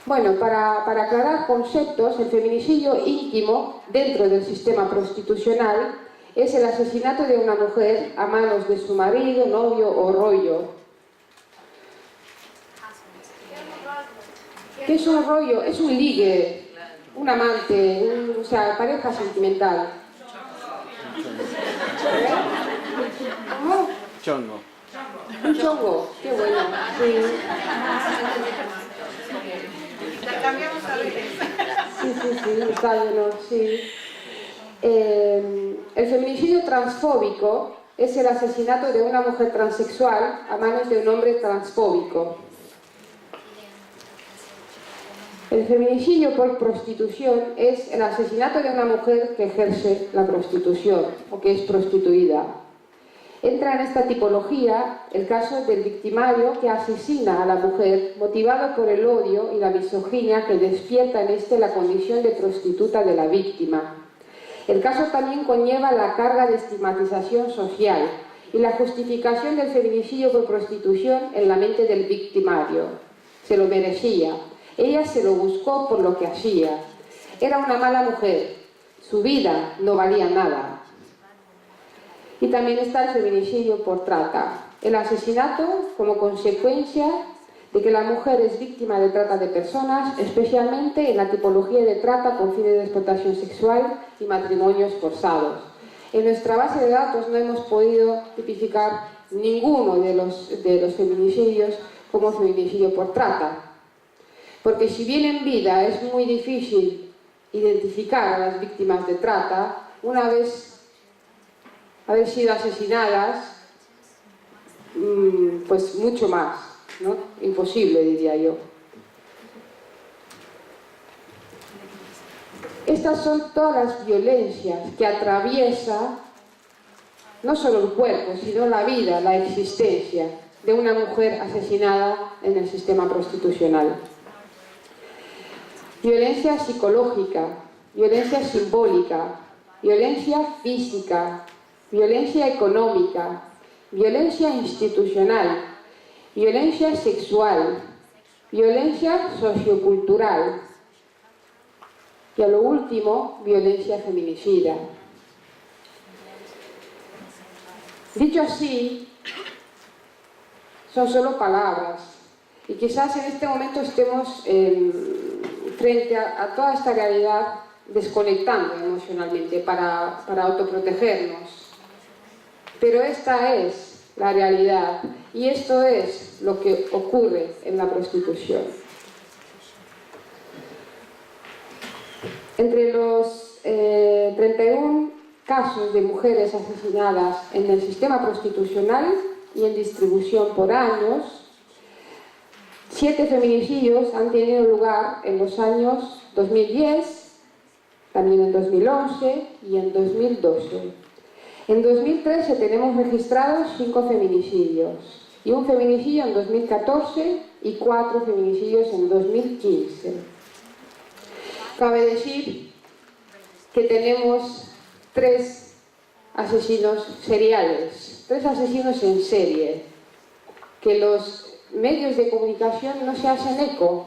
Bueno, para aclarar conceptos, el feminicidio íntimo dentro del sistema prostitucional es el asesinato de una mujer a manos de su marido, novio o rollo. ¿Qué es un rollo? Es un ligue, un amante, o sea, pareja sentimental. ¿Cómo? Chongo. Un chongo, qué bueno. Sí. Cambiamos a veces. Sí, está bueno, sí. El feminicidio transfóbico es el asesinato de una mujer transexual a manos de un hombre transfóbico. El feminicidio por prostitución es el asesinato de una mujer que ejerce la prostitución o que es prostituida. Entra en esta tipología el caso del victimario que asesina a la mujer motivado por el odio y la misoginia que despierta en este la condición de prostituta de la víctima. El caso también conlleva la carga de estigmatización social y la justificación del feminicidio por prostitución en la mente del victimario. Se lo merecía. Ella se lo buscó por lo que hacía. Era una mala mujer. Su vida no valía nada. Y también está el feminicidio por trata. El asesinato como consecuencia de que la mujer es víctima de trata de personas, especialmente en la tipología de trata con fines de explotación sexual y matrimonios forzados. En nuestra base de datos no hemos podido tipificar ninguno de los feminicidios como feminicidio por trata. Porque si bien en vida es muy difícil identificar a las víctimas de trata, una vez haber sido asesinadas, pues mucho más, ¿no? Imposible, diría yo. Estas son todas las violencias que atraviesa no solo el cuerpo, sino la vida, la existencia de una mujer asesinada en el sistema prostitucional. Violencia psicológica, violencia simbólica, violencia física, violencia económica, violencia institucional, violencia sexual, violencia sociocultural y a lo último, violencia feminicida. Dicho así, son solo palabras y quizás en este momento estemos frente a toda esta realidad desconectando emocionalmente para autoprotegernos. Pero esta es la realidad y esto es lo que ocurre en la prostitución. Entre los 31 casos de mujeres asesinadas en el sistema prostitucional y en distribución por años, 7 feminicidios han tenido lugar en los años 2010, también en 2011 y en 2012. En 2013 tenemos registrados 5 feminicidios y un feminicidio en 2014 y 4 feminicidios en 2015. Cabe decir que tenemos 3 asesinos seriales, 3 asesinos en serie, que los medios de comunicación no se hacen eco.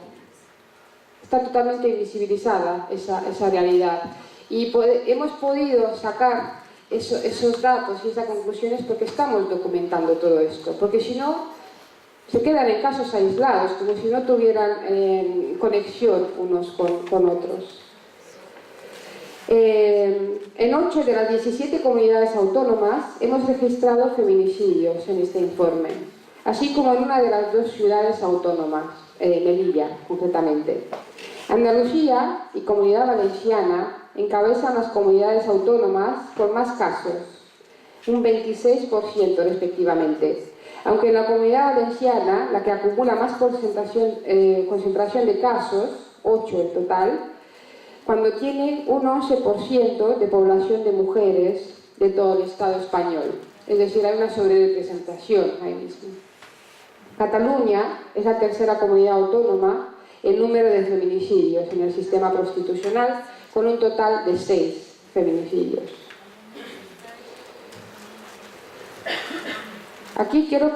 Está totalmente invisibilizada esa realidad. Y hemos podido sacar esos datos y esas conclusiones porque estamos documentando todo esto. Porque si no, se quedan en casos aislados, como si no tuvieran conexión unos con otros. En 8 de las 17 comunidades autónomas hemos registrado feminicidios en este informe, así como en una de las 2 ciudades autónomas, Melilla, concretamente. Andalucía y Comunidad Valenciana encabezan las comunidades autónomas con más casos, un 26% respectivamente, aunque en la Comunidad Valenciana, la que acumula más concentración de casos, 8 en total, cuando tiene un 11% de población de mujeres de todo el Estado español. Es decir, hay una sobrerepresentación ahí mismo. Cataluña es la tercera comunidad autónoma en número de feminicidios en el sistema constitucional, con un total de 6 feminicidios. Aquí quiero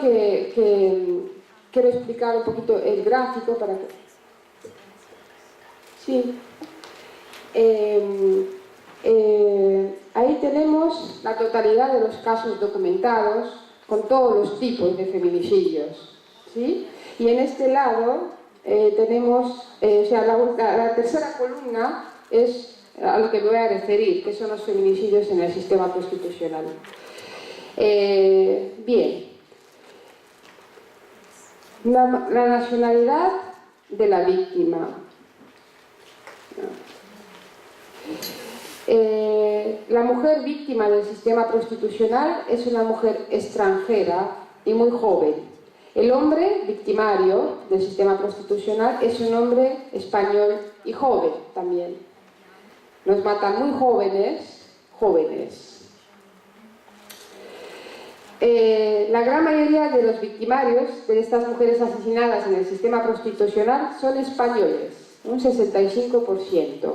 explicar un poquito el gráfico para que... Sí. Ahí tenemos la totalidad de los casos documentados con todos los tipos de feminicidios, ¿sí? Y en este lado tenemos, la tercera columna es a lo que me voy a referir, que son los feminicidios en el sistema constitucional. Bien, la nacionalidad de la víctima. La mujer víctima del sistema prostitucional es una mujer extranjera y muy joven. El hombre victimario del sistema prostitucional es un hombre español y joven también. Nos matan muy jóvenes. La gran mayoría de los victimarios de estas mujeres asesinadas en el sistema prostitucional son españoles, un 65%.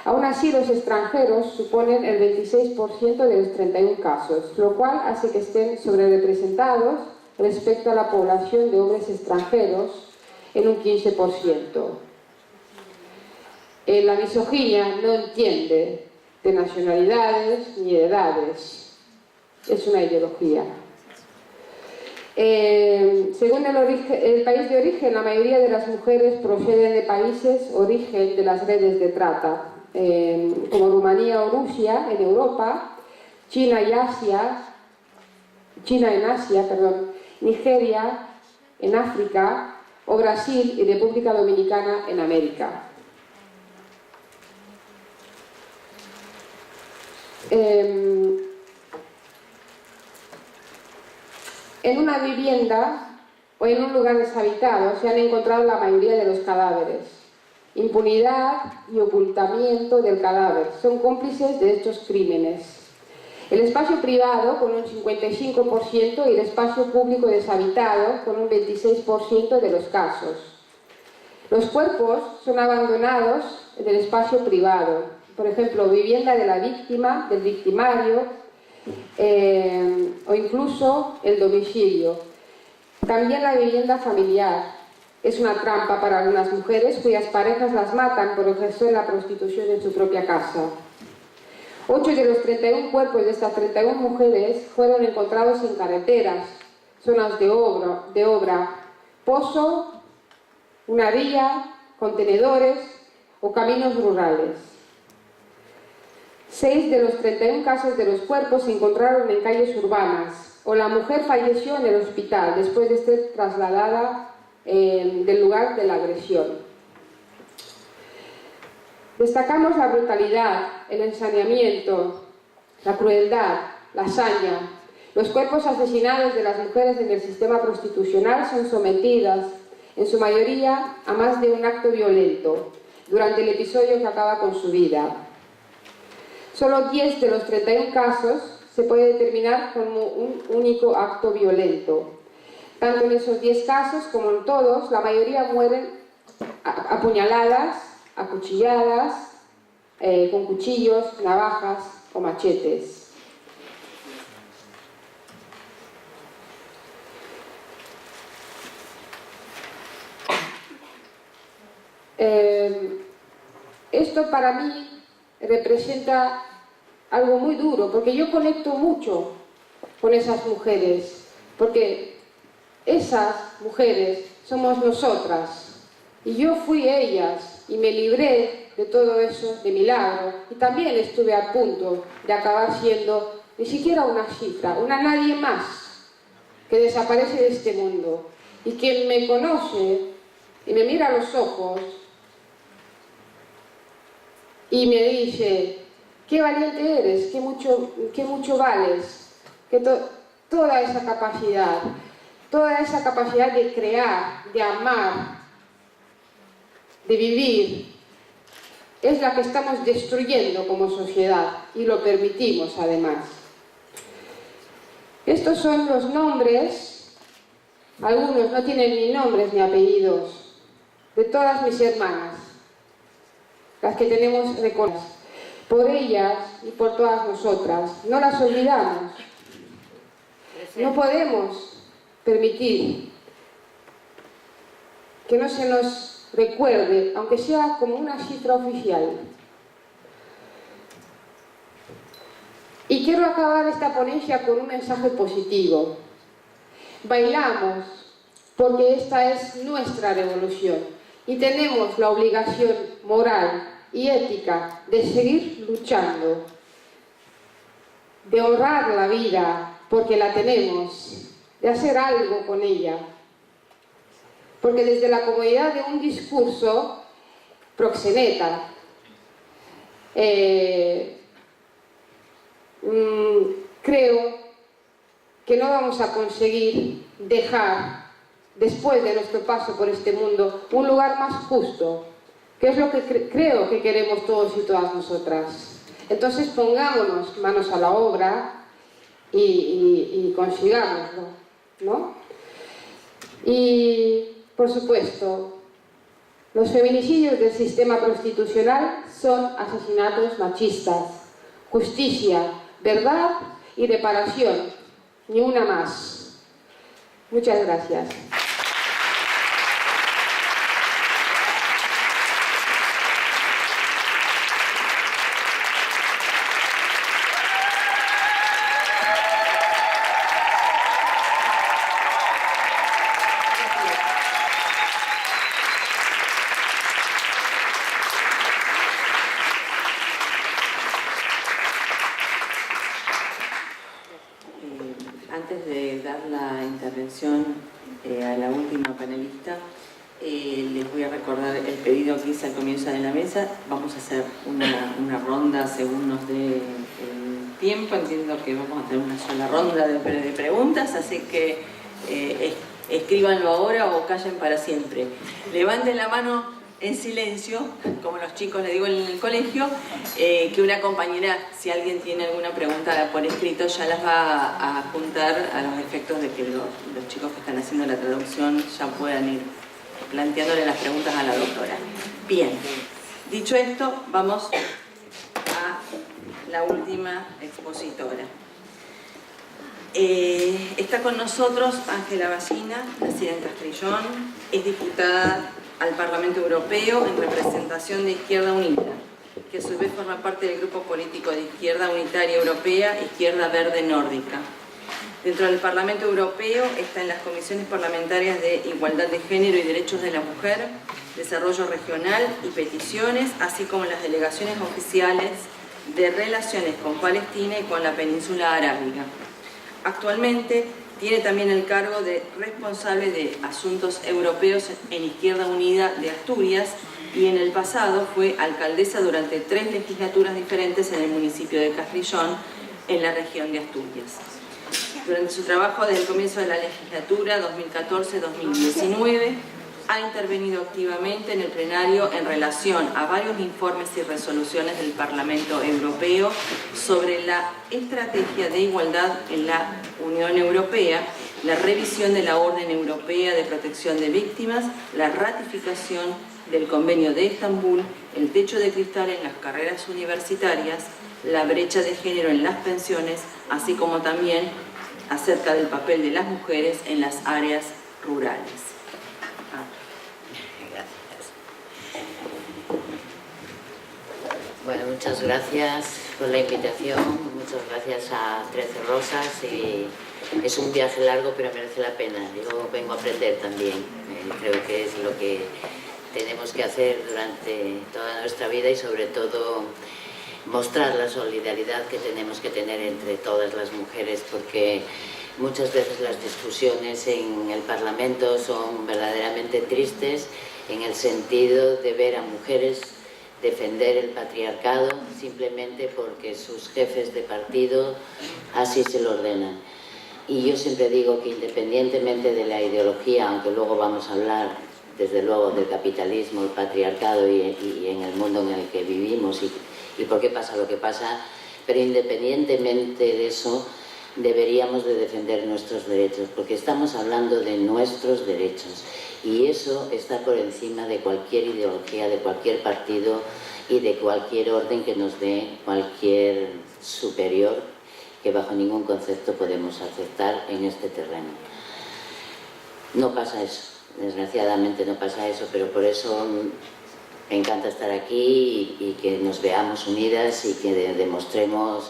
Aún así, los extranjeros suponen el 26% de los 31 casos, lo cual hace que estén sobrerepresentados respecto a la población de hombres extranjeros en un 15%. La misoginia no entiende de nacionalidades ni de edades, es una ideología. Según el país de origen, la mayoría de las mujeres proceden de países origen de las redes de trata, como Rumanía o Rusia en Europa, China en Asia, Nigeria en África o Brasil y República Dominicana en América. En una vivienda o en un lugar deshabitado se han encontrado la mayoría de los cadáveres. Impunidad y ocultamiento del cadáver son cómplices de estos crímenes. El espacio privado con un 55% y el espacio público deshabitado con un 26% de los casos. Los cuerpos son abandonados en el espacio privado, por ejemplo, vivienda de la víctima, del victimario, o incluso el domicilio. También la vivienda familiar es una trampa para algunas mujeres cuyas parejas las matan por ejercer la prostitución en su propia casa. 8 de los 31 cuerpos de estas 31 mujeres fueron encontrados en carreteras, zonas de obra, pozo, una vía, contenedores o caminos rurales. 6 de los 31 casos de los cuerpos se encontraron en calles urbanas, o la mujer falleció en el hospital después de ser trasladada del lugar de la agresión. Destacamos la brutalidad, el ensañamiento, la crueldad, la hazaña. Los cuerpos asesinados de las mujeres en el sistema prostitucional son sometidas, en su mayoría, a más de un acto violento, durante el episodio que acaba con su vida. Solo 10 de los 31 casos se puede determinar como un único acto violento. Tanto en esos 10 casos como en todos, la mayoría mueren apuñaladas, acuchilladas, con cuchillos, navajas o machetes. Esto para mí representa algo muy duro, porque yo conecto mucho con esas mujeres, porque esas mujeres somos nosotras, y yo fui ellas, y me libré de todo eso de milagro, y también estuve a punto de acabar siendo ni siquiera una cifra, una nadie más, que desaparece de este mundo, y quien me conoce y me mira a los ojos y me dice: qué valiente eres, qué mucho vales, que toda esa capacidad de crear, de amar, de vivir, es la que estamos destruyendo como sociedad, y lo permitimos además. Estos son los nombres, algunos no tienen ni nombres ni apellidos, de todas mis hermanas, las que tenemos reconocidas. Por ellas y por todas nosotras, no las olvidamos. No podemos permitir que no se nos recuerde, aunque sea como una cifra oficial. Y quiero acabar esta ponencia con un mensaje positivo. Bailamos porque esta es nuestra revolución y tenemos la obligación moral y ética de seguir luchando, de honrar la vida porque la tenemos, de hacer algo con ella. Porque desde la comodidad de un discurso proxeneta, creo que no vamos a conseguir dejar, después de nuestro paso por este mundo, un lugar más justo, que es lo que creo que queremos todos y todas nosotras. Entonces pongámonos manos a la obra y consigámoslo, ¿no? Y, por supuesto, los feminicidios del sistema constitucional son asesinatos machistas. Justicia, verdad y reparación, ni una más. Muchas gracias. Antes de dar la intervención a la última panelista, les voy a recordar el pedido que hice al comienzo de la mesa. Vamos a hacer una ronda según nos dé el tiempo. Entiendo que vamos a tener una sola ronda de preguntas, así que escríbanlo ahora o callen para siempre. Levanten la mano en silencio, como los chicos le digo en el colegio, que una compañera, si alguien tiene alguna pregunta por escrito, ya las va a apuntar a los efectos de que los chicos que están haciendo la traducción ya puedan ir planteándole las preguntas a la doctora. Bien, dicho esto, vamos a la última expositora. Está con nosotros Ángela Ballina, nacida en Castrillón, es diputada al Parlamento Europeo en representación de Izquierda Unida, que a su vez forma parte del grupo político de Izquierda Unitaria Europea, Izquierda Verde Nórdica. Dentro del Parlamento Europeo está en las comisiones parlamentarias de Igualdad de Género y Derechos de la Mujer, Desarrollo Regional y Peticiones, así como en las delegaciones oficiales de relaciones con Palestina y con la península arábiga. Actualmente tiene también el cargo de responsable de asuntos europeos en Izquierda Unida de Asturias y en el pasado fue alcaldesa durante 3 legislaturas diferentes en el municipio de Castrillón, en la región de Asturias. Durante su trabajo desde el comienzo de la legislatura 2014-2019 ha intervenido activamente en el plenario en relación a varios informes y resoluciones del Parlamento Europeo sobre la estrategia de igualdad en la Unión Europea, la revisión de la Orden Europea de Protección de Víctimas, la ratificación del Convenio de Estambul, el techo de cristal en las carreras universitarias, la brecha de género en las pensiones, así como también acerca del papel de las mujeres en las áreas rurales. Bueno, muchas gracias por la invitación, muchas gracias a 13 Rosas. Y es un viaje largo, pero merece la pena. Yo vengo a aprender también. Creo que es lo que tenemos que hacer durante toda nuestra vida y sobre todo mostrar la solidaridad que tenemos que tener entre todas las mujeres, porque muchas veces las discusiones en el Parlamento son verdaderamente tristes en el sentido de ver a mujeres defender el patriarcado simplemente porque sus jefes de partido así se lo ordenan. Y yo siempre digo que independientemente de la ideología, aunque luego vamos a hablar desde luego del capitalismo, el patriarcado y en el mundo en el que vivimos y por qué pasa lo que pasa, pero independientemente de eso, deberíamos de defender nuestros derechos, porque estamos hablando de nuestros derechos y eso está por encima de cualquier ideología, de cualquier partido y de cualquier orden que nos dé cualquier superior que bajo ningún concepto podemos aceptar en este terreno. No pasa eso, desgraciadamente no pasa eso, pero por eso me encanta estar aquí y que nos veamos unidas y que demostremos,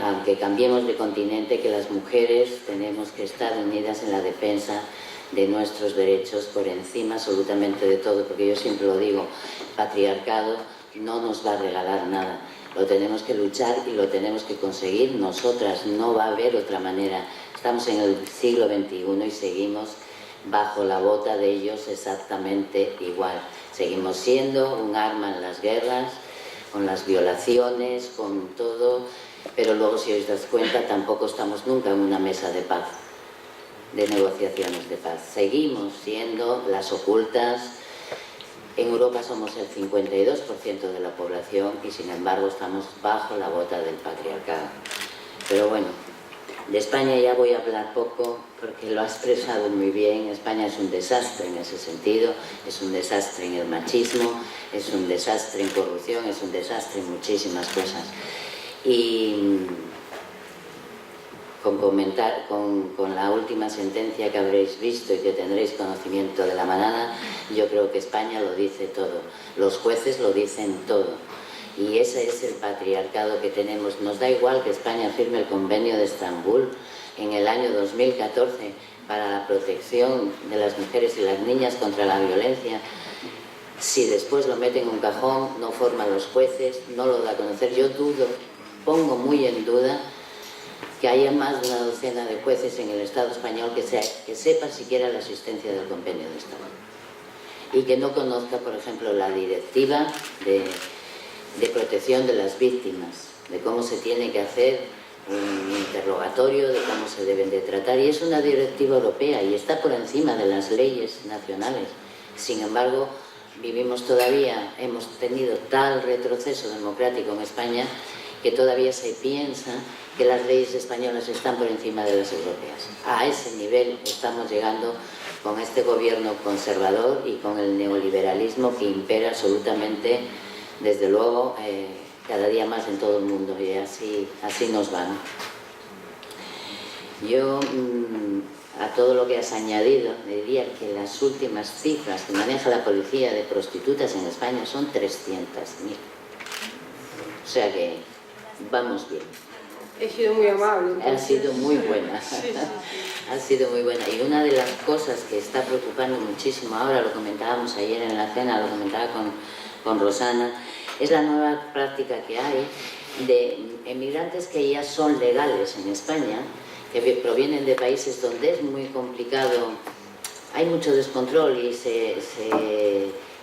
aunque cambiemos de continente, que las mujeres tenemos que estar unidas en la defensa de nuestros derechos por encima absolutamente de todo, porque yo siempre lo digo, el patriarcado no nos va a regalar nada, lo tenemos que luchar y lo tenemos que conseguir nosotras, no va a haber otra manera. Estamos en el siglo XXI y seguimos bajo la bota de ellos exactamente igual. Seguimos siendo un arma en las guerras, con las violaciones, con todo, pero luego, si os das cuenta, tampoco estamos nunca en una mesa de paz, de negociaciones de paz. Seguimos siendo las ocultas. En Europa somos el 52% de la población y sin embargo estamos bajo la bota del patriarcado. Pero bueno, de España ya voy a hablar poco porque lo ha expresado muy bien. España es un desastre en ese sentido, es un desastre en el machismo, es un desastre en corrupción, es un desastre en muchísimas cosas. Y con la última sentencia que habréis visto y que tendréis conocimiento de la mañana, yo creo que España lo dice todo, los jueces lo dicen todo. Y ese es el patriarcado que tenemos. Nos da igual que España firme el convenio de Estambul en el año 2014 para la protección de las mujeres y las niñas contra la violencia. Si después lo meten en un cajón, no forman los jueces, no lo da a conocer. Yo dudo, pongo muy en duda que haya más de una docena de jueces en el Estado español que sepa siquiera la existencia del convenio de Estambul y que no conozca, por ejemplo, la directiva de protección de las víctimas, de cómo se tiene que hacer un interrogatorio, de cómo se deben de tratar, y es una directiva europea y está por encima de las leyes nacionales. Sin embargo, vivimos todavía, hemos tenido tal retroceso democrático en España que todavía se piensa que las leyes españolas están por encima de las europeas. A ese nivel estamos llegando con este gobierno conservador y con el neoliberalismo que impera absolutamente, desde luego, cada día más en todo el mundo, y así nos va, ¿no? Yo, a todo lo que has añadido, diría que las últimas cifras que maneja la policía de prostitutas en España son 300.000. O sea que vamos bien. He sido muy amable. Ha sido muy buena. Ha sido muy buena. Y una de las cosas que está preocupando muchísimo ahora, lo comentábamos ayer en la cena, lo comentaba con Rosana, es la nueva práctica que hay de emigrantes que ya son legales en España, que provienen de países donde es muy complicado, hay mucho descontrol y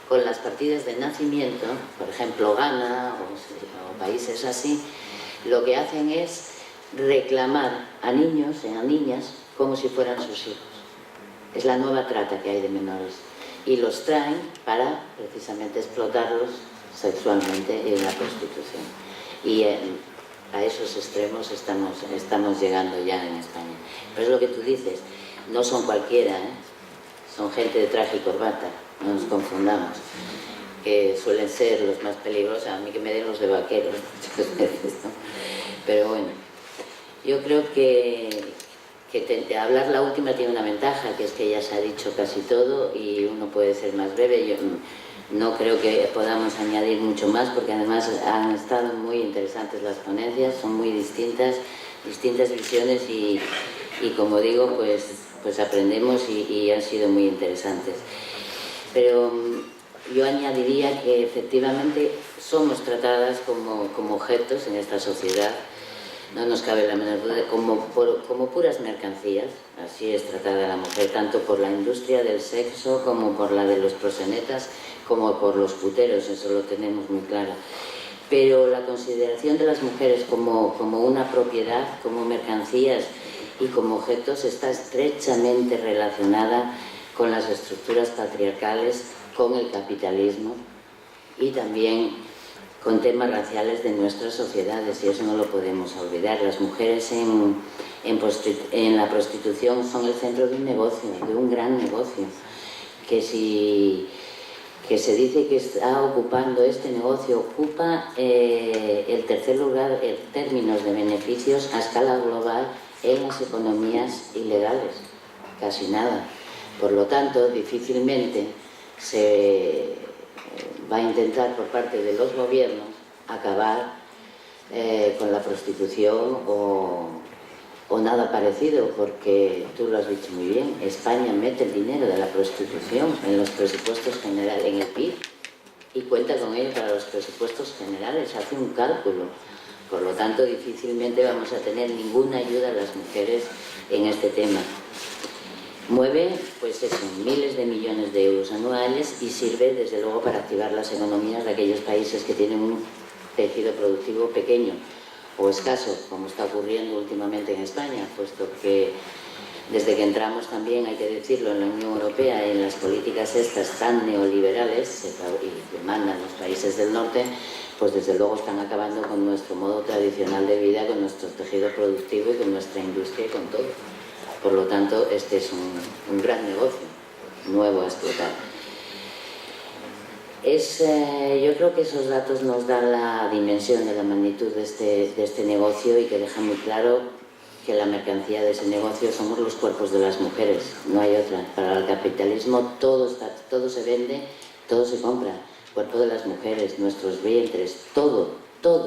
con las partidas de nacimiento, por ejemplo Ghana o países así, lo que hacen es reclamar a niños y a niñas como si fueran sus hijos. Es la nueva trata que hay de menores y los traen para precisamente explotarlos sexualmente en la prostitución. Y a esos extremos estamos llegando ya en España. Pero es lo que tú dices, no son cualquiera, son gente de traje y corbata, no nos confundamos, que suelen ser los más peligrosos, a mí que me den los de vaqueros muchas veces, ¿no? Pero bueno, yo creo que hablar la última tiene una ventaja, que es que ya se ha dicho casi todo y uno puede ser más breve. Yo no creo que podamos añadir mucho más, porque además han estado muy interesantes las ponencias, son muy distintas visiones y como digo, pues aprendemos y han sido muy interesantes. Pero yo añadiría que efectivamente somos tratadas como objetos en esta sociedad, no nos cabe la menor duda, como puras mercancías. Así es tratada la mujer, tanto por la industria del sexo como por la de los proxenetas, como por los puteros, eso lo tenemos muy claro. Pero la consideración de las mujeres como una propiedad, como mercancías y como objetos está estrechamente relacionada con las estructuras patriarcales, con el capitalismo y también con temas raciales de nuestras sociedades, y eso no lo podemos olvidar. Las mujeres en la prostitución son el centro de un negocio, de un gran negocio, que se dice que está ocupando, este negocio ocupa el tercer lugar en términos de beneficios a escala global en las economías ilegales, casi nada. Por lo tanto, difícilmente se va a intentar por parte de los gobiernos acabar con la prostitución o nada parecido, porque tú lo has dicho muy bien, España mete el dinero de la prostitución en los presupuestos generales, en el PIB, y cuenta con ello para los presupuestos generales, hace un cálculo. Por lo tanto, difícilmente vamos a tener ninguna ayuda a las mujeres en este tema. Mueve, pues eso, miles de millones de euros anuales y sirve, desde luego, para activar las economías de aquellos países que tienen un tejido productivo pequeño o escaso, como está ocurriendo últimamente en España, puesto que desde que entramos también, hay que decirlo, en la Unión Europea, en las políticas estas tan neoliberales y que mandan los países del norte, pues desde luego están acabando con nuestro modo tradicional de vida, con nuestro tejido productivo y con nuestra industria y con todo. Por lo tanto, este es un gran negocio, nuevo a explotar. Yo creo que esos datos nos dan la dimensión de la magnitud de este negocio y que deja muy claro que la mercancía de ese negocio somos los cuerpos de las mujeres, no hay otra. Para el capitalismo todo se vende, todo se compra. El cuerpo de las mujeres, nuestros vientres, todo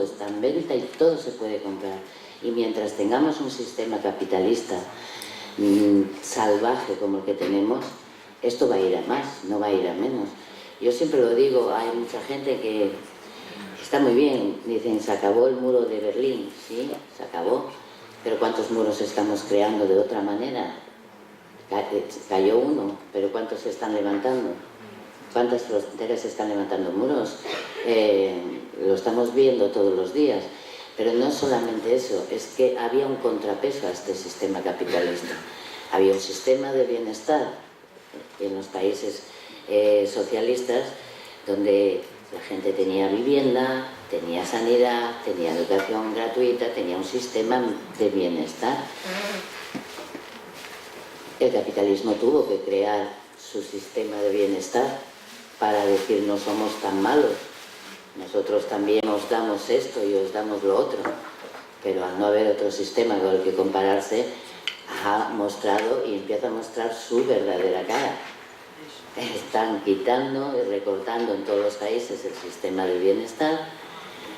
está en venta y todo se puede comprar. Y mientras tengamos un sistema capitalista salvaje como el que tenemos, esto va a ir a más, no va a ir a menos. Yo siempre lo digo, hay mucha gente que está muy bien, dicen, se acabó el muro de Berlín, sí, se acabó, pero ¿cuántos muros estamos creando de otra manera? Cayó uno, pero ¿cuántos se están levantando? ¿Cuántas fronteras se están levantando muros? Lo estamos viendo todos los días. Pero no solamente eso, es que había un contrapeso a este sistema capitalista. Había un sistema de bienestar en los países socialistas donde la gente tenía vivienda, tenía sanidad, tenía educación gratuita, tenía un sistema de bienestar. El capitalismo tuvo que crear su sistema de bienestar para decir no somos tan malos. Nosotros también os damos esto y os damos lo otro, pero al no haber otro sistema con el que compararse, ha mostrado y empieza a mostrar su verdadera cara. Están quitando y recortando en todos los países el sistema de bienestar,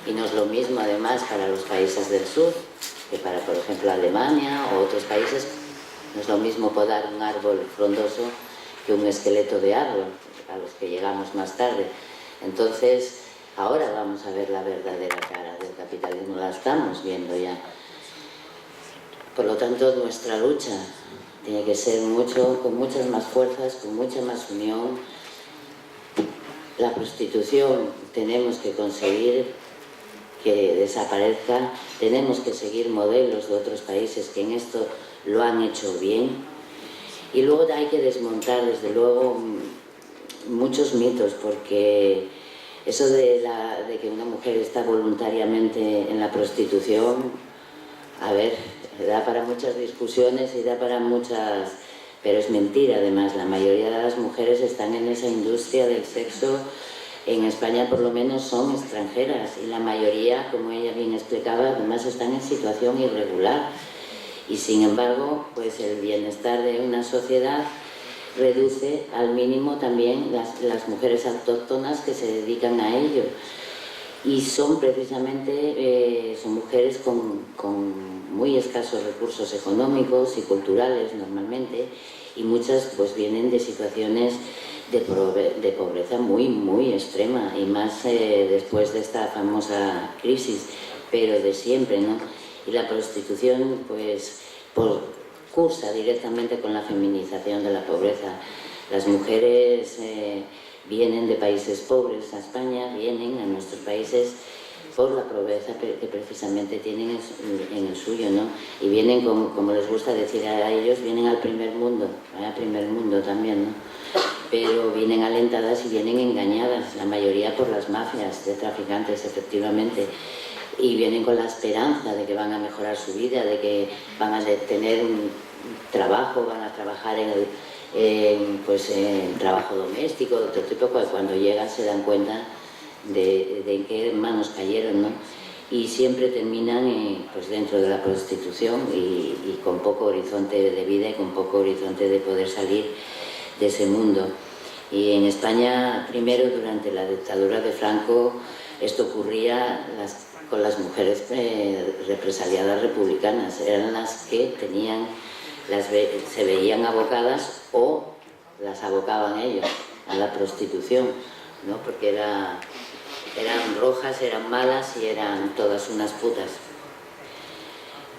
y no es lo mismo además para los países del sur que para, por ejemplo, Alemania o otros países. No es lo mismo podar un árbol frondoso que un esqueleto de árbol, a los que llegamos más tarde. Entonces, ahora vamos a ver la verdadera cara del capitalismo, la estamos viendo ya. Por lo tanto, nuestra lucha tiene que ser con muchas más fuerzas, con mucha más unión. La prostitución tenemos que conseguir que desaparezca, tenemos que seguir modelos de otros países que en esto lo han hecho bien. Y luego hay que desmontar, desde luego, muchos mitos, porque eso de que una mujer está voluntariamente en la prostitución, a ver, da para muchas discusiones y da para muchas... Pero es mentira, además. La mayoría de las mujeres están en esa industria del sexo. En España, por lo menos, son extranjeras. Y la mayoría, como ella bien explicaba, además están en situación irregular. Y sin embargo, pues el bienestar de una sociedad reduce al mínimo también las mujeres autóctonas que se dedican a ello. Y son precisamente son mujeres con muy escasos recursos económicos y culturales normalmente, y muchas pues vienen de situaciones de pobreza muy extrema, y más después de esta famosa crisis, pero de siempre, ¿no? Y la prostitución pues cursa directamente con la feminización de la pobreza. Las mujeres vienen de países pobres a España, vienen a nuestros países por la pobreza que precisamente tienen en el suyo, ¿no? Y vienen, como les gusta decir a ellos, vienen al primer mundo también, ¿no? pero vienen alentadas y vienen engañadas, la mayoría por las mafias de traficantes, efectivamente, y vienen con la esperanza de que van a mejorar su vida, de que van a tener un trabajo, van a trabajar en trabajo doméstico, de otro tipo, cuando llegan se dan cuenta de en qué manos cayeron, ¿no? Y siempre terminan pues dentro de la prostitución y con poco horizonte de vida y con poco horizonte de poder salir de ese mundo. Y en España, primero durante la dictadura de Franco, esto ocurría con las mujeres represaliadas republicanas, eran las que se veían abocadas o las abocaban ellos a la prostitución, ¿no? Porque eran rojas, eran malas y eran todas unas putas.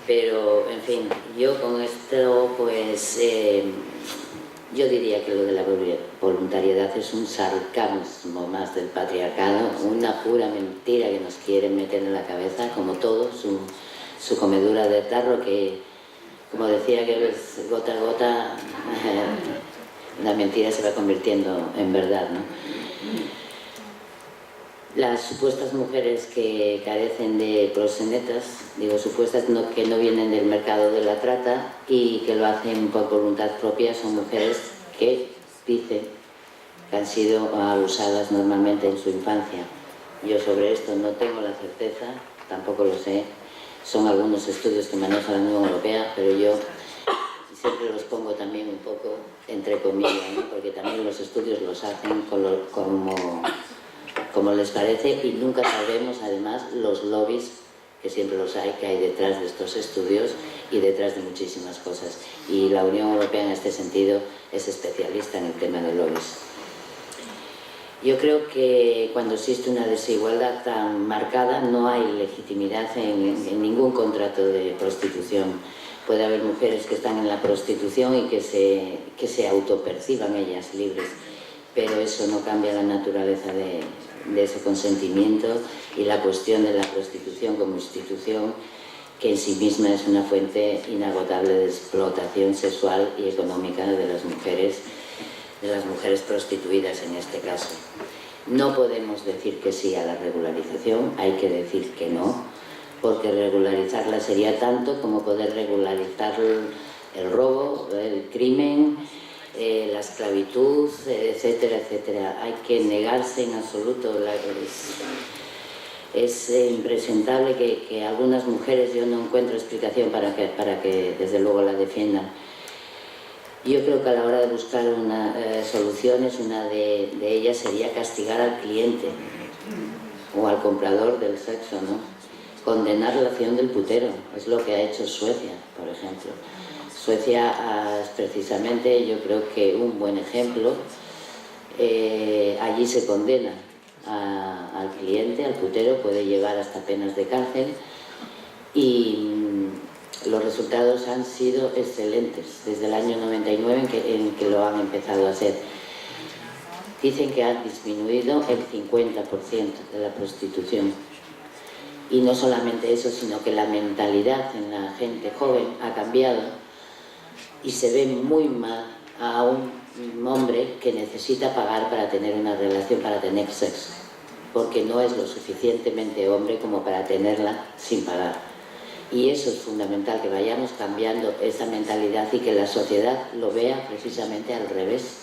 Pero, en fin, yo con esto, pues, yo diría que lo de la voluntariedad es un sarcasmo más del patriarcado, una pura mentira que nos quieren meter en la cabeza, como todo, su comedura de tarro que, como decía que es gota a gota, la mentira se va convirtiendo en verdad, ¿no? Las supuestas mujeres que carecen de proxenetas, digo supuestas, que no vienen del mercado de la trata y que lo hacen por voluntad propia, son mujeres que dicen que han sido abusadas normalmente en su infancia. Yo sobre esto no tengo la certeza, tampoco lo sé, son algunos estudios que maneja la Unión Europea, pero yo siempre los pongo también un poco entre comillas, ¿no? Porque también los estudios los hacen como les parece y nunca sabemos además los lobbies, que siempre los hay, que hay detrás de estos estudios y detrás de muchísimas cosas. Y la Unión Europea en este sentido es especialista en el tema de lobbies. Yo creo que cuando existe una desigualdad tan marcada no hay legitimidad en ningún contrato de prostitución. Puede haber mujeres que están en la prostitución y que se autoperciban ellas libres, pero eso no cambia la naturaleza de ese consentimiento y la cuestión de la prostitución como institución, que en sí misma es una fuente inagotable de explotación sexual y económica de las mujeres prostituidas en este caso. No podemos decir que sí a la regularización, hay que decir que no, porque regularizarla sería tanto como poder regularizar el robo, el crimen, la esclavitud, etcétera, etcétera. Hay que negarse en absoluto. Es impresentable que algunas mujeres, yo no encuentro explicación para que desde luego la defiendan. Yo creo que a la hora de buscar soluciones, una de ellas sería castigar al cliente o al comprador del sexo, ¿no? Condenar la acción del putero, es lo que ha hecho Suecia, por ejemplo. Suecia es precisamente, yo creo que un buen ejemplo. Allí se condena al cliente, al putero, puede llevar hasta penas de cárcel y los resultados han sido excelentes desde el año 99 en que lo han empezado a hacer. Dicen que ha disminuido el 50% de la prostitución. Y no solamente eso, sino que la mentalidad en la gente joven ha cambiado y se ve muy mal a un hombre que necesita pagar para tener una relación, para tener sexo, porque no es lo suficientemente hombre como para tenerla sin pagar. Y eso es fundamental, que vayamos cambiando esa mentalidad y que la sociedad lo vea precisamente al revés.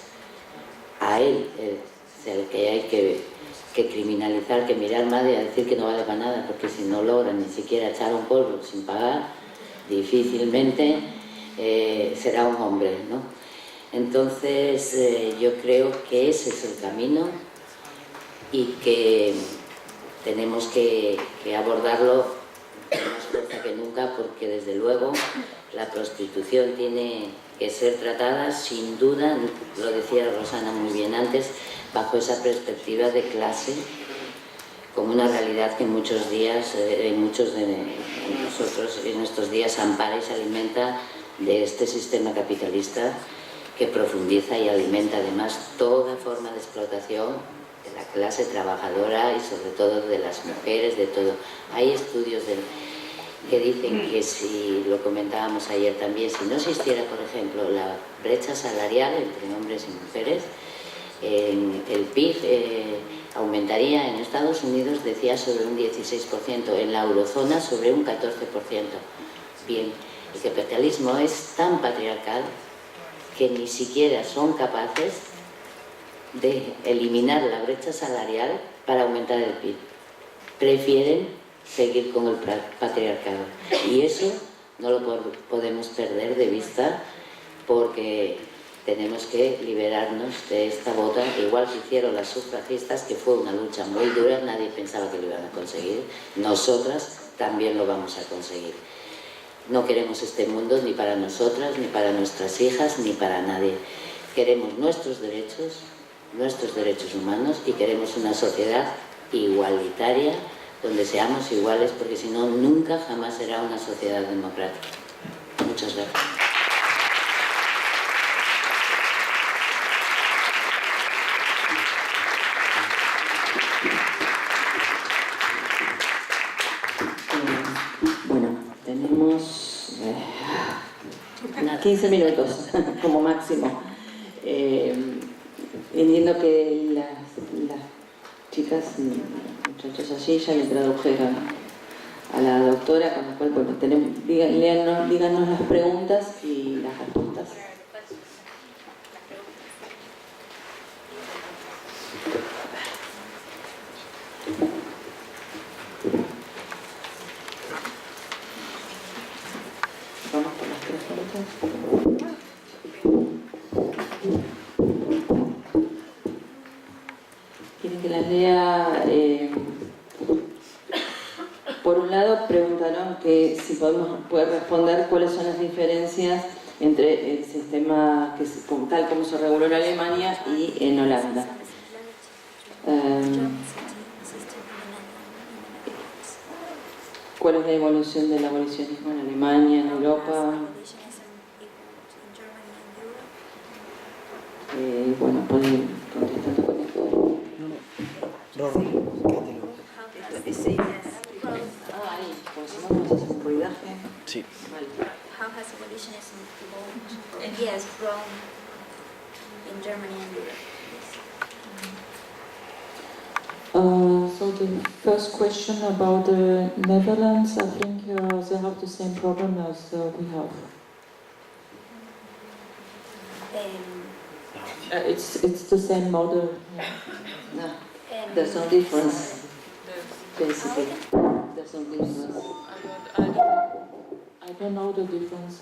A él es el que hay que criminalizar, que mirar mal y a decir que no vale para nada, porque si no logra ni siquiera echar un polvo sin pagar, difícilmente será un hombre, ¿no? Entonces yo creo que ese es el camino y que tenemos que abordarlo con más fuerza que nunca, porque desde luego la prostitución tiene que ser tratada sin duda, lo decía Rosana muy bien antes, bajo esa perspectiva de clase, como una realidad que en muchos días, muchos de nosotros en estos días ampara y se alimenta de este sistema capitalista que profundiza y alimenta además toda forma de explotación de la clase trabajadora y sobre todo de las mujeres, de todo. Hay estudios que dicen que si, lo comentábamos ayer también, si no existiera, por ejemplo, la brecha salarial entre hombres y mujeres, El PIB aumentaría en Estados Unidos, decía, sobre un 16%, en la eurozona sobre un 14%. Bien, el capitalismo es tan patriarcal que ni siquiera son capaces de eliminar la brecha salarial para aumentar el PIB. Prefieren seguir con el patriarcado. Y eso no lo podemos perder de vista, porque tenemos que liberarnos de esta bota, igual que hicieron las sufragistas, que fue una lucha muy dura, nadie pensaba que lo iban a conseguir. Nosotras también lo vamos a conseguir. No queremos este mundo ni para nosotras, ni para nuestras hijas, ni para nadie. Queremos nuestros derechos humanos, y queremos una sociedad igualitaria, donde seamos iguales, porque si no, nunca jamás será una sociedad democrática. Muchas gracias. Bueno, tenemos 15 minutos como máximo. Entiendo que las chicas y muchachos allí ya le tradujeron a la doctora, con lo cual, bueno, díganos las preguntas y las respuestas. Vamos por las 3 preguntas. ¿Quieren que las lea? Por un lado, preguntaron que si puede responder cuáles son las diferencias entre el sistema tal como se reguló en Alemania y en Holanda. ¿Cuál es la evolución del abolicionismo en Alemania, en Europa? Bueno, pueden contestando con esto. Ahí, por si no vamos a hacer un ruidaje. Sí. Vale. How has abolitionism evolved? And yes, grown in Germany and Europe. So the first question about the Netherlands, I think they have the same problem as we have. It's the same model. Yeah. No, there's no difference. Basically, there's no difference. I don't know the difference.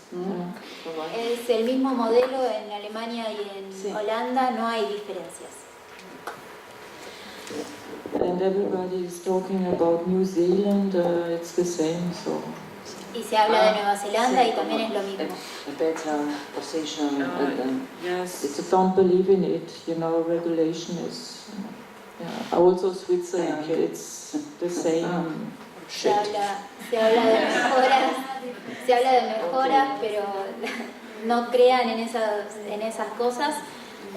Es el mismo modelo en Alemania y en Holanda, no hay diferencias. And everybody is talking about New Zealand, it's the same, so... Y se habla de Nueva Zelanda y también es lo mismo. A better position. Yes, I don't believe in it, you know, regulation is... Yeah. Also Switzerland, it's the same shit. Se habla de mejoras, pero no crean en esas cosas.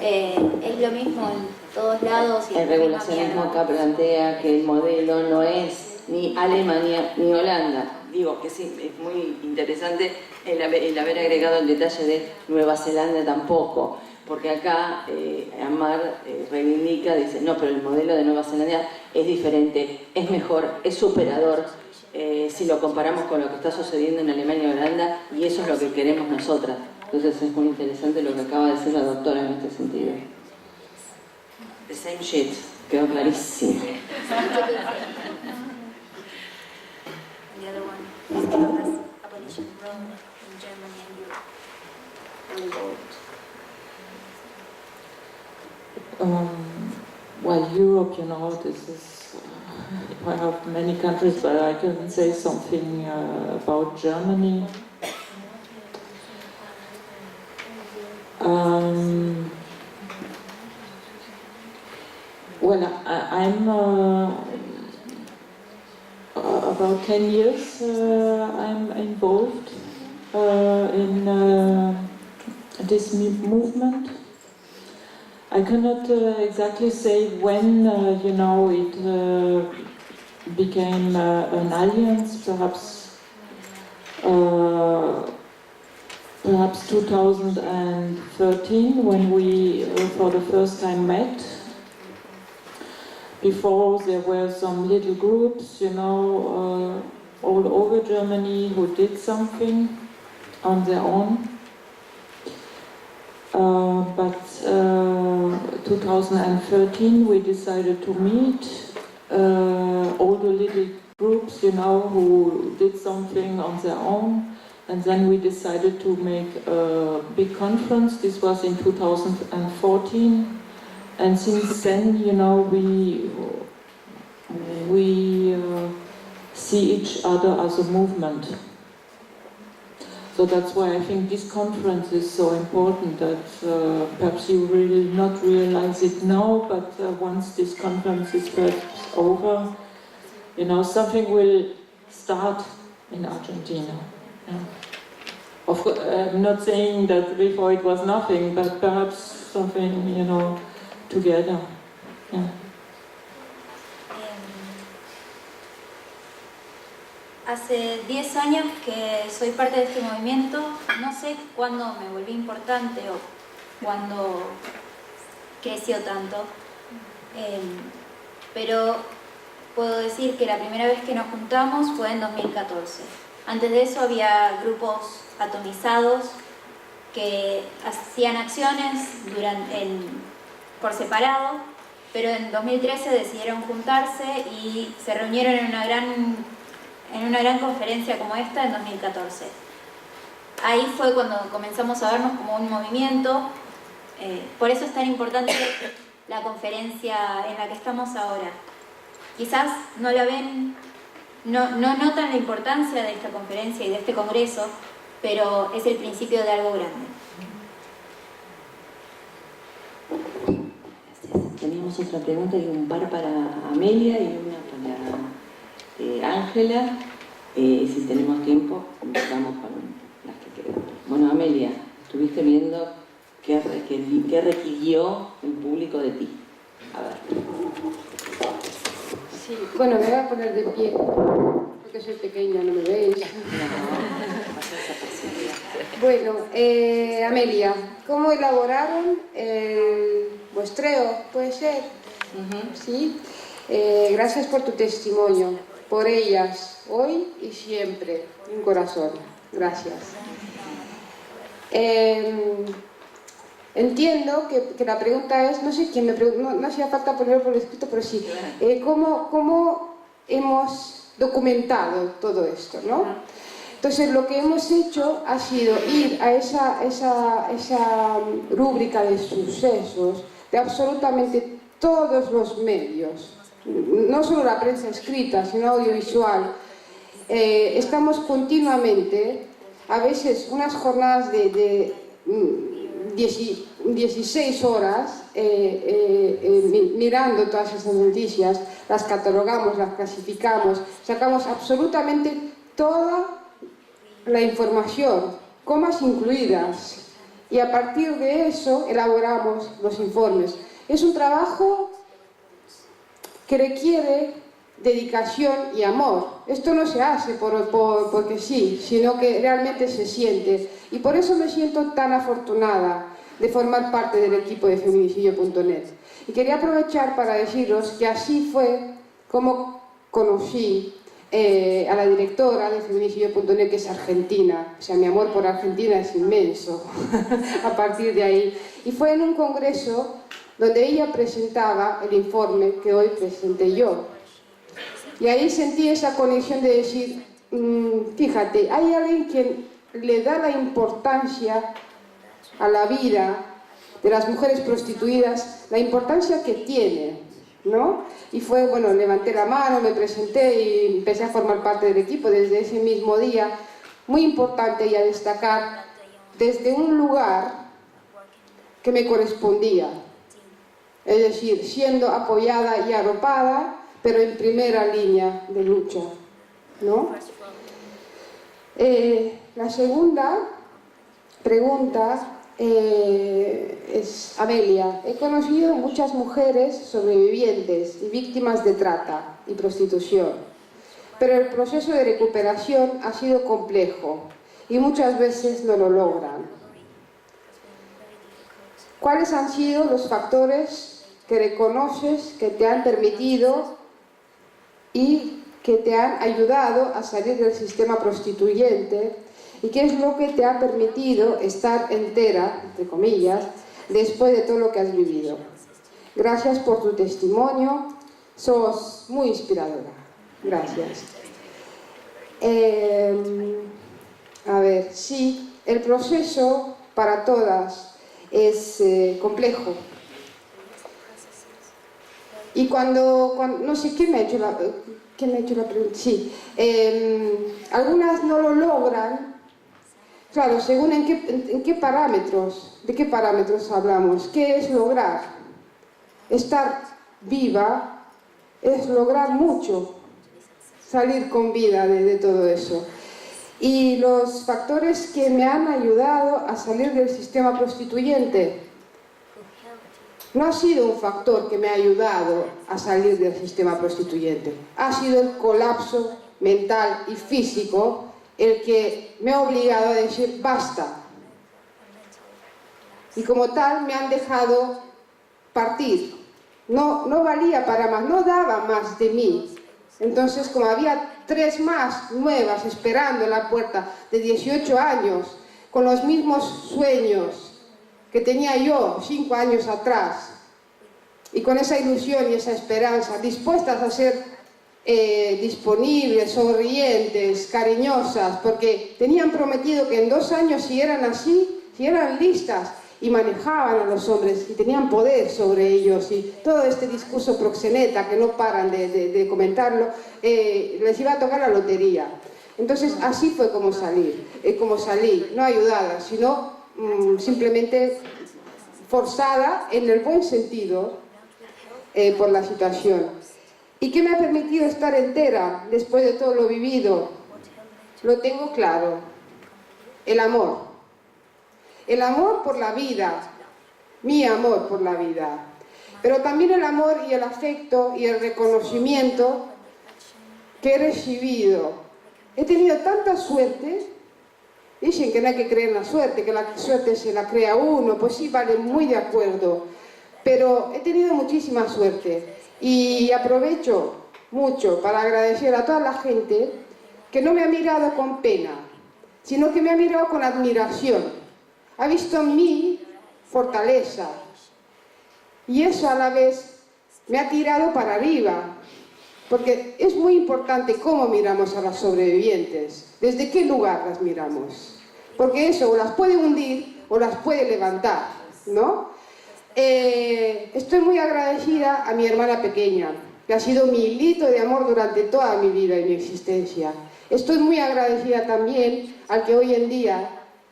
Es lo mismo en todos lados. Y el regulacionismo acá plantea que el modelo no es ni Alemania ni Holanda. Digo que sí, es muy interesante el haber agregado el detalle de Nueva Zelanda tampoco, porque acá Amar reivindica, dice, no, pero el modelo de Nueva Zelanda es diferente, es mejor, es superador, si lo comparamos con lo que está sucediendo en Alemania y Holanda, y eso es lo que queremos nosotras. Entonces es muy interesante lo que acaba de decir la doctora en este sentido. The same shit, quedó clarísimo. The other one is how has abolition grown in Germany and Europe? Well, Europe, you know, this is... I have many countries, but I can say something about Germany. Well, I'm about 10 years I'm involved in this movement. I cannot exactly say when, you know, it became an alliance, perhaps perhaps 2013, when we for the first time met. Before there were some little groups, you know, all over Germany who did something on their own. But 2013 we decided to meet all the little groups, you know, who did something on their own. And then we decided to make a big conference. This was in 2014. And since then, you know, we see each other as a movement. So that's why I think this conference is so important, that perhaps you will not realize it now, but once this conference is perhaps over, you know, something will start in Argentina. Yeah. Of course, I'm not saying that before it was nothing, but perhaps something, you know, together. Yeah. Hace 10 años que soy parte de este movimiento, no sé cuándo me volví importante o cuándo creció tanto, pero puedo decir que la primera vez que nos juntamos fue en 2014. Antes de eso había grupos atomizados que hacían acciones por separado, pero en 2013 decidieron juntarse y se reunieron en una gran conferencia como esta en 2014. Ahí fue cuando comenzamos a vernos como un movimiento, por eso es tan importante la conferencia en la que estamos ahora. Quizás no la ven, no notan la importancia de esta conferencia y de este congreso, pero es el principio de algo grande. Teníamos otra pregunta y un par para Amelia y una para Ángela. Si tenemos tiempo, vamos con las que quedan. Bueno, Amelia, estuviste viendo qué requirió el público de ti. A ver. Sí, bueno, me voy a poner de pie, porque soy pequeña, no me veis. Bueno, Amelia, ¿cómo elaboraron el muestreo? ¿Puede ser? Sí. Gracias por tu testimonio, por ellas, hoy y siempre. Un corazón. Gracias. Entiendo que la pregunta es, no sé quién me preguntó, no hacía falta ponerlo por escrito, pero sí, ¿cómo hemos documentado todo esto, ¿no? Entonces lo que hemos hecho ha sido ir a esa rúbrica de sucesos de absolutamente todos los medios, no solo la prensa escrita, sino audiovisual. Estamos continuamente, a veces unas jornadas de 16 horas mirando todas esas noticias, las catalogamos, las clasificamos, sacamos absolutamente toda la información, comas incluidas, y a partir de eso elaboramos los informes. Es un trabajo que requiere dedicación y amor. Esto no se hace porque sí, sino que realmente se siente. Y por eso me siento tan afortunada de formar parte del equipo de feminicidio.net. Y quería aprovechar para deciros que así fue como conocí a la directora de feminicidio.net, que es argentina. O sea, mi amor por Argentina es inmenso a partir de ahí. Y fue en un congreso donde ella presentaba el informe que hoy presenté yo. Y ahí sentí esa conexión de decir, fíjate, hay alguien que le da la importancia a la vida de las mujeres prostituidas, la importancia que tiene, ¿no? Y fue, bueno, levanté la mano, me presenté y empecé a formar parte del equipo desde ese mismo día. Muy importante y a destacar desde un lugar que me correspondía, es decir, siendo apoyada y arropada, pero en primera línea de lucha, ¿no? La segunda pregunta es, Amelia, he conocido muchas mujeres sobrevivientes y víctimas de trata y prostitución, pero el proceso de recuperación ha sido complejo y muchas veces no lo logran. ¿Cuáles han sido los factores que reconoces que te han permitido y que te han ayudado a salir del sistema prostituyente? ¿Y qué es lo que te ha permitido estar entera, entre comillas, después de todo lo que has vivido? Gracias por tu testimonio, sos muy inspiradora. Gracias. A ver, sí, el proceso para todas es complejo. Y cuando no sé, ¿quién me ha hecho la pregunta? Sí, algunas no lo logran. Claro, según en qué parámetros, de qué parámetros hablamos. ¿Qué es lograr? Estar viva es lograr mucho, salir con vida de todo eso. Y los factores que me han ayudado a salir del sistema prostituyente, no ha sido un factor que me ha ayudado a salir del sistema prostituyente, ha sido el colapso mental y físico el que me ha obligado a decir basta. Y como tal me han dejado partir. No valía para más, no daba más de mí. Entonces, como había 3 más nuevas esperando en la puerta de 18 años, con los mismos sueños que tenía yo 5 años atrás, y con esa ilusión y esa esperanza, dispuestas a ser disponibles, sonrientes, cariñosas, porque tenían prometido que en 2 años, si eran así, si eran listas y manejaban a los hombres y tenían poder sobre ellos, y todo este discurso proxeneta que no paran de comentarlo, les iba a tocar la lotería. Entonces así fue como salí, no ayudada, sino simplemente forzada en el buen sentido por la situación. ¿Y qué me ha permitido estar entera después de todo lo vivido? Lo tengo claro: el amor. El amor por la vida, mi amor por la vida, pero también el amor y el afecto y el reconocimiento que he recibido. He tenido tanta suerte. Dicen que no hay que creer en la suerte, que la suerte se la crea uno. Pues sí, vale, muy de acuerdo, pero he tenido muchísima suerte y aprovecho mucho para agradecer a toda la gente que no me ha mirado con pena, sino que me ha mirado con admiración. Ha visto en mí fortaleza, y eso a la vez me ha tirado para arriba, porque es muy importante cómo miramos a las sobrevivientes, desde qué lugar las miramos, porque eso o las puede hundir o las puede levantar, ¿no? Estoy muy agradecida a mi hermana pequeña, que ha sido mi hilito de amor durante toda mi vida y mi existencia. Estoy muy agradecida también al que hoy en día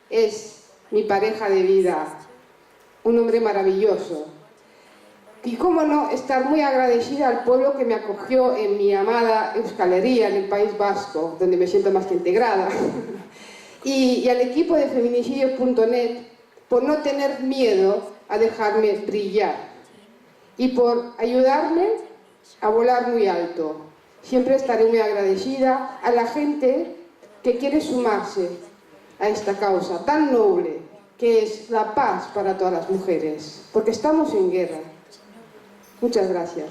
es mi pareja de vida, un hombre maravilloso. Y cómo no estar muy agradecida al pueblo que me acogió en mi amada Euskal Herria, en el País Vasco, donde me siento más que integrada, y al equipo de feminicidio.net por no tener miedo a dejarme brillar y por ayudarme a volar muy alto. Siempre estaré muy agradecida a la gente que quiere sumarse a esta causa tan noble que es la paz para todas las mujeres, porque estamos en guerra. Muchas gracias.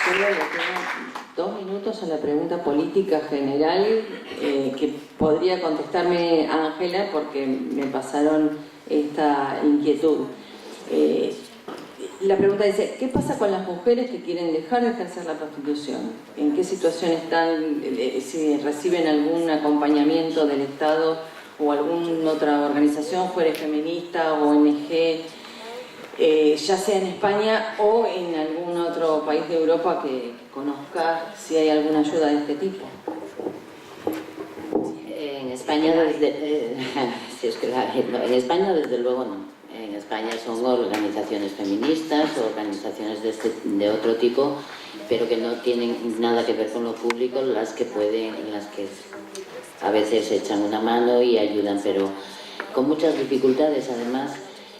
Solo le quedan 2 minutos a la pregunta política general que podría contestarme Ángela, porque me pasaron esta inquietud. La pregunta dice: ¿qué pasa con las mujeres que quieren dejar de ejercer la prostitución? ¿En qué situación están? Si reciben algún acompañamiento del Estado o alguna otra organización, fuera feminista o ONG, ya sea en España o en algún otro país de Europa que conozca, si hay alguna ayuda de este tipo. En España, en España desde luego no. En España son organizaciones feministas o organizaciones de otro tipo, pero que no tienen nada que ver con lo público, las que a veces echan una mano y ayudan, pero con muchas dificultades. Además,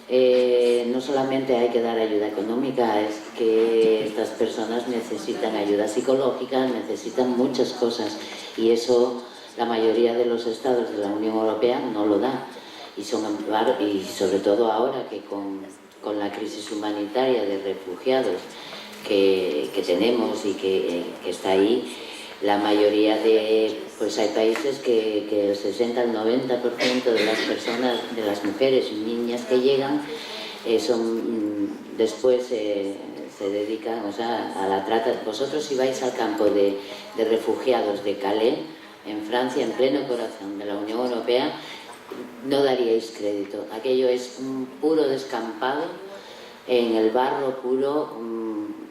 no solamente hay que dar ayuda económica, es que estas personas necesitan ayuda psicológica, necesitan muchas cosas, y eso la mayoría de los estados de la Unión Europea no lo da. Y sobre todo ahora que con la crisis humanitaria de refugiados que tenemos y que está ahí, la mayoría pues hay países que el 60 al 90% de las personas, de las mujeres y niñas que llegan, después se dedican, o sea, a la trata. Vosotros si vais al campo de refugiados de Calais, en Francia, en pleno corazón de la Unión Europea, no daríais crédito. Aquello es un puro descampado, en el barro puro,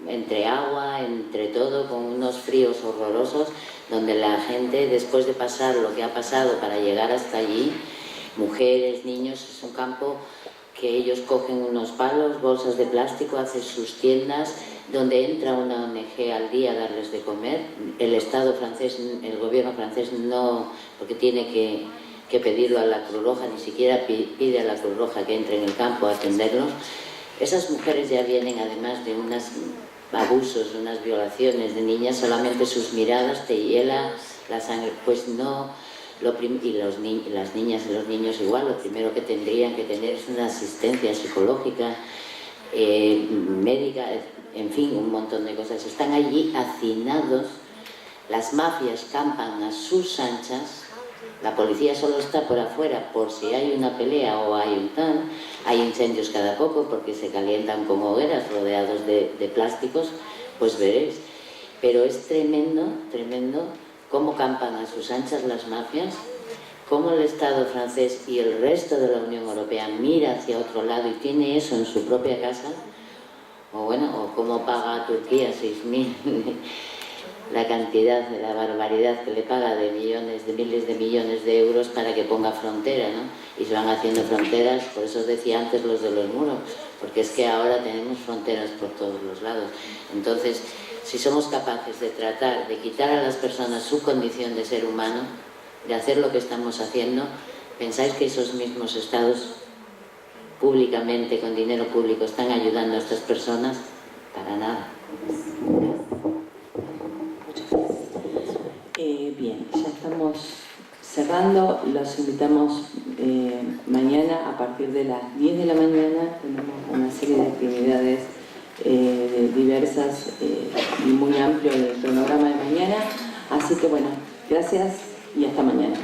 entre agua, entre todo, con unos fríos horrorosos, donde la gente, después de pasar lo que ha pasado para llegar hasta allí, mujeres, niños, es un campo que ellos cogen unos palos, bolsas de plástico, hacen sus tiendas, donde entra una ONG al día a darles de comer. El Estado francés, el gobierno francés no, porque tiene que pedirlo a la Cruz Roja, ni siquiera pide a la Cruz Roja que entre en el campo a atenderlos. Esas mujeres ya vienen además de unos abusos, unas violaciones de niñas, solamente sus miradas te hiela la sangre. Pues no, y las niñas y los niños igual, lo primero que tendrían que tener es una asistencia psicológica, médica, en fin, un montón de cosas. Están allí hacinados, las mafias campan a sus anchas. La policía solo está por afuera por si hay una pelea o hay incendios cada poco porque se calientan como hogueras rodeados de plásticos, pues veréis. Pero es tremendo, tremendo cómo campan a sus anchas las mafias, cómo el Estado francés y el resto de la Unión Europea mira hacia otro lado y tiene eso en su propia casa, o cómo paga a Turquía 6.000 la cantidad, de la barbaridad que le paga de miles de millones de euros para que ponga frontera, ¿no? Y se van haciendo fronteras, por eso os decía antes los de los muros, porque es que ahora tenemos fronteras por todos los lados. Entonces, si somos capaces de tratar de quitar a las personas su condición de ser humano, de hacer lo que estamos haciendo, ¿pensáis que esos mismos estados públicamente, con dinero público, están ayudando a estas personas? Para nada. Bien, ya estamos cerrando. Los invitamos mañana a partir de las 10 de la mañana. Tenemos una serie de actividades diversas y muy amplio el cronograma de mañana. Así que bueno, gracias y hasta mañana.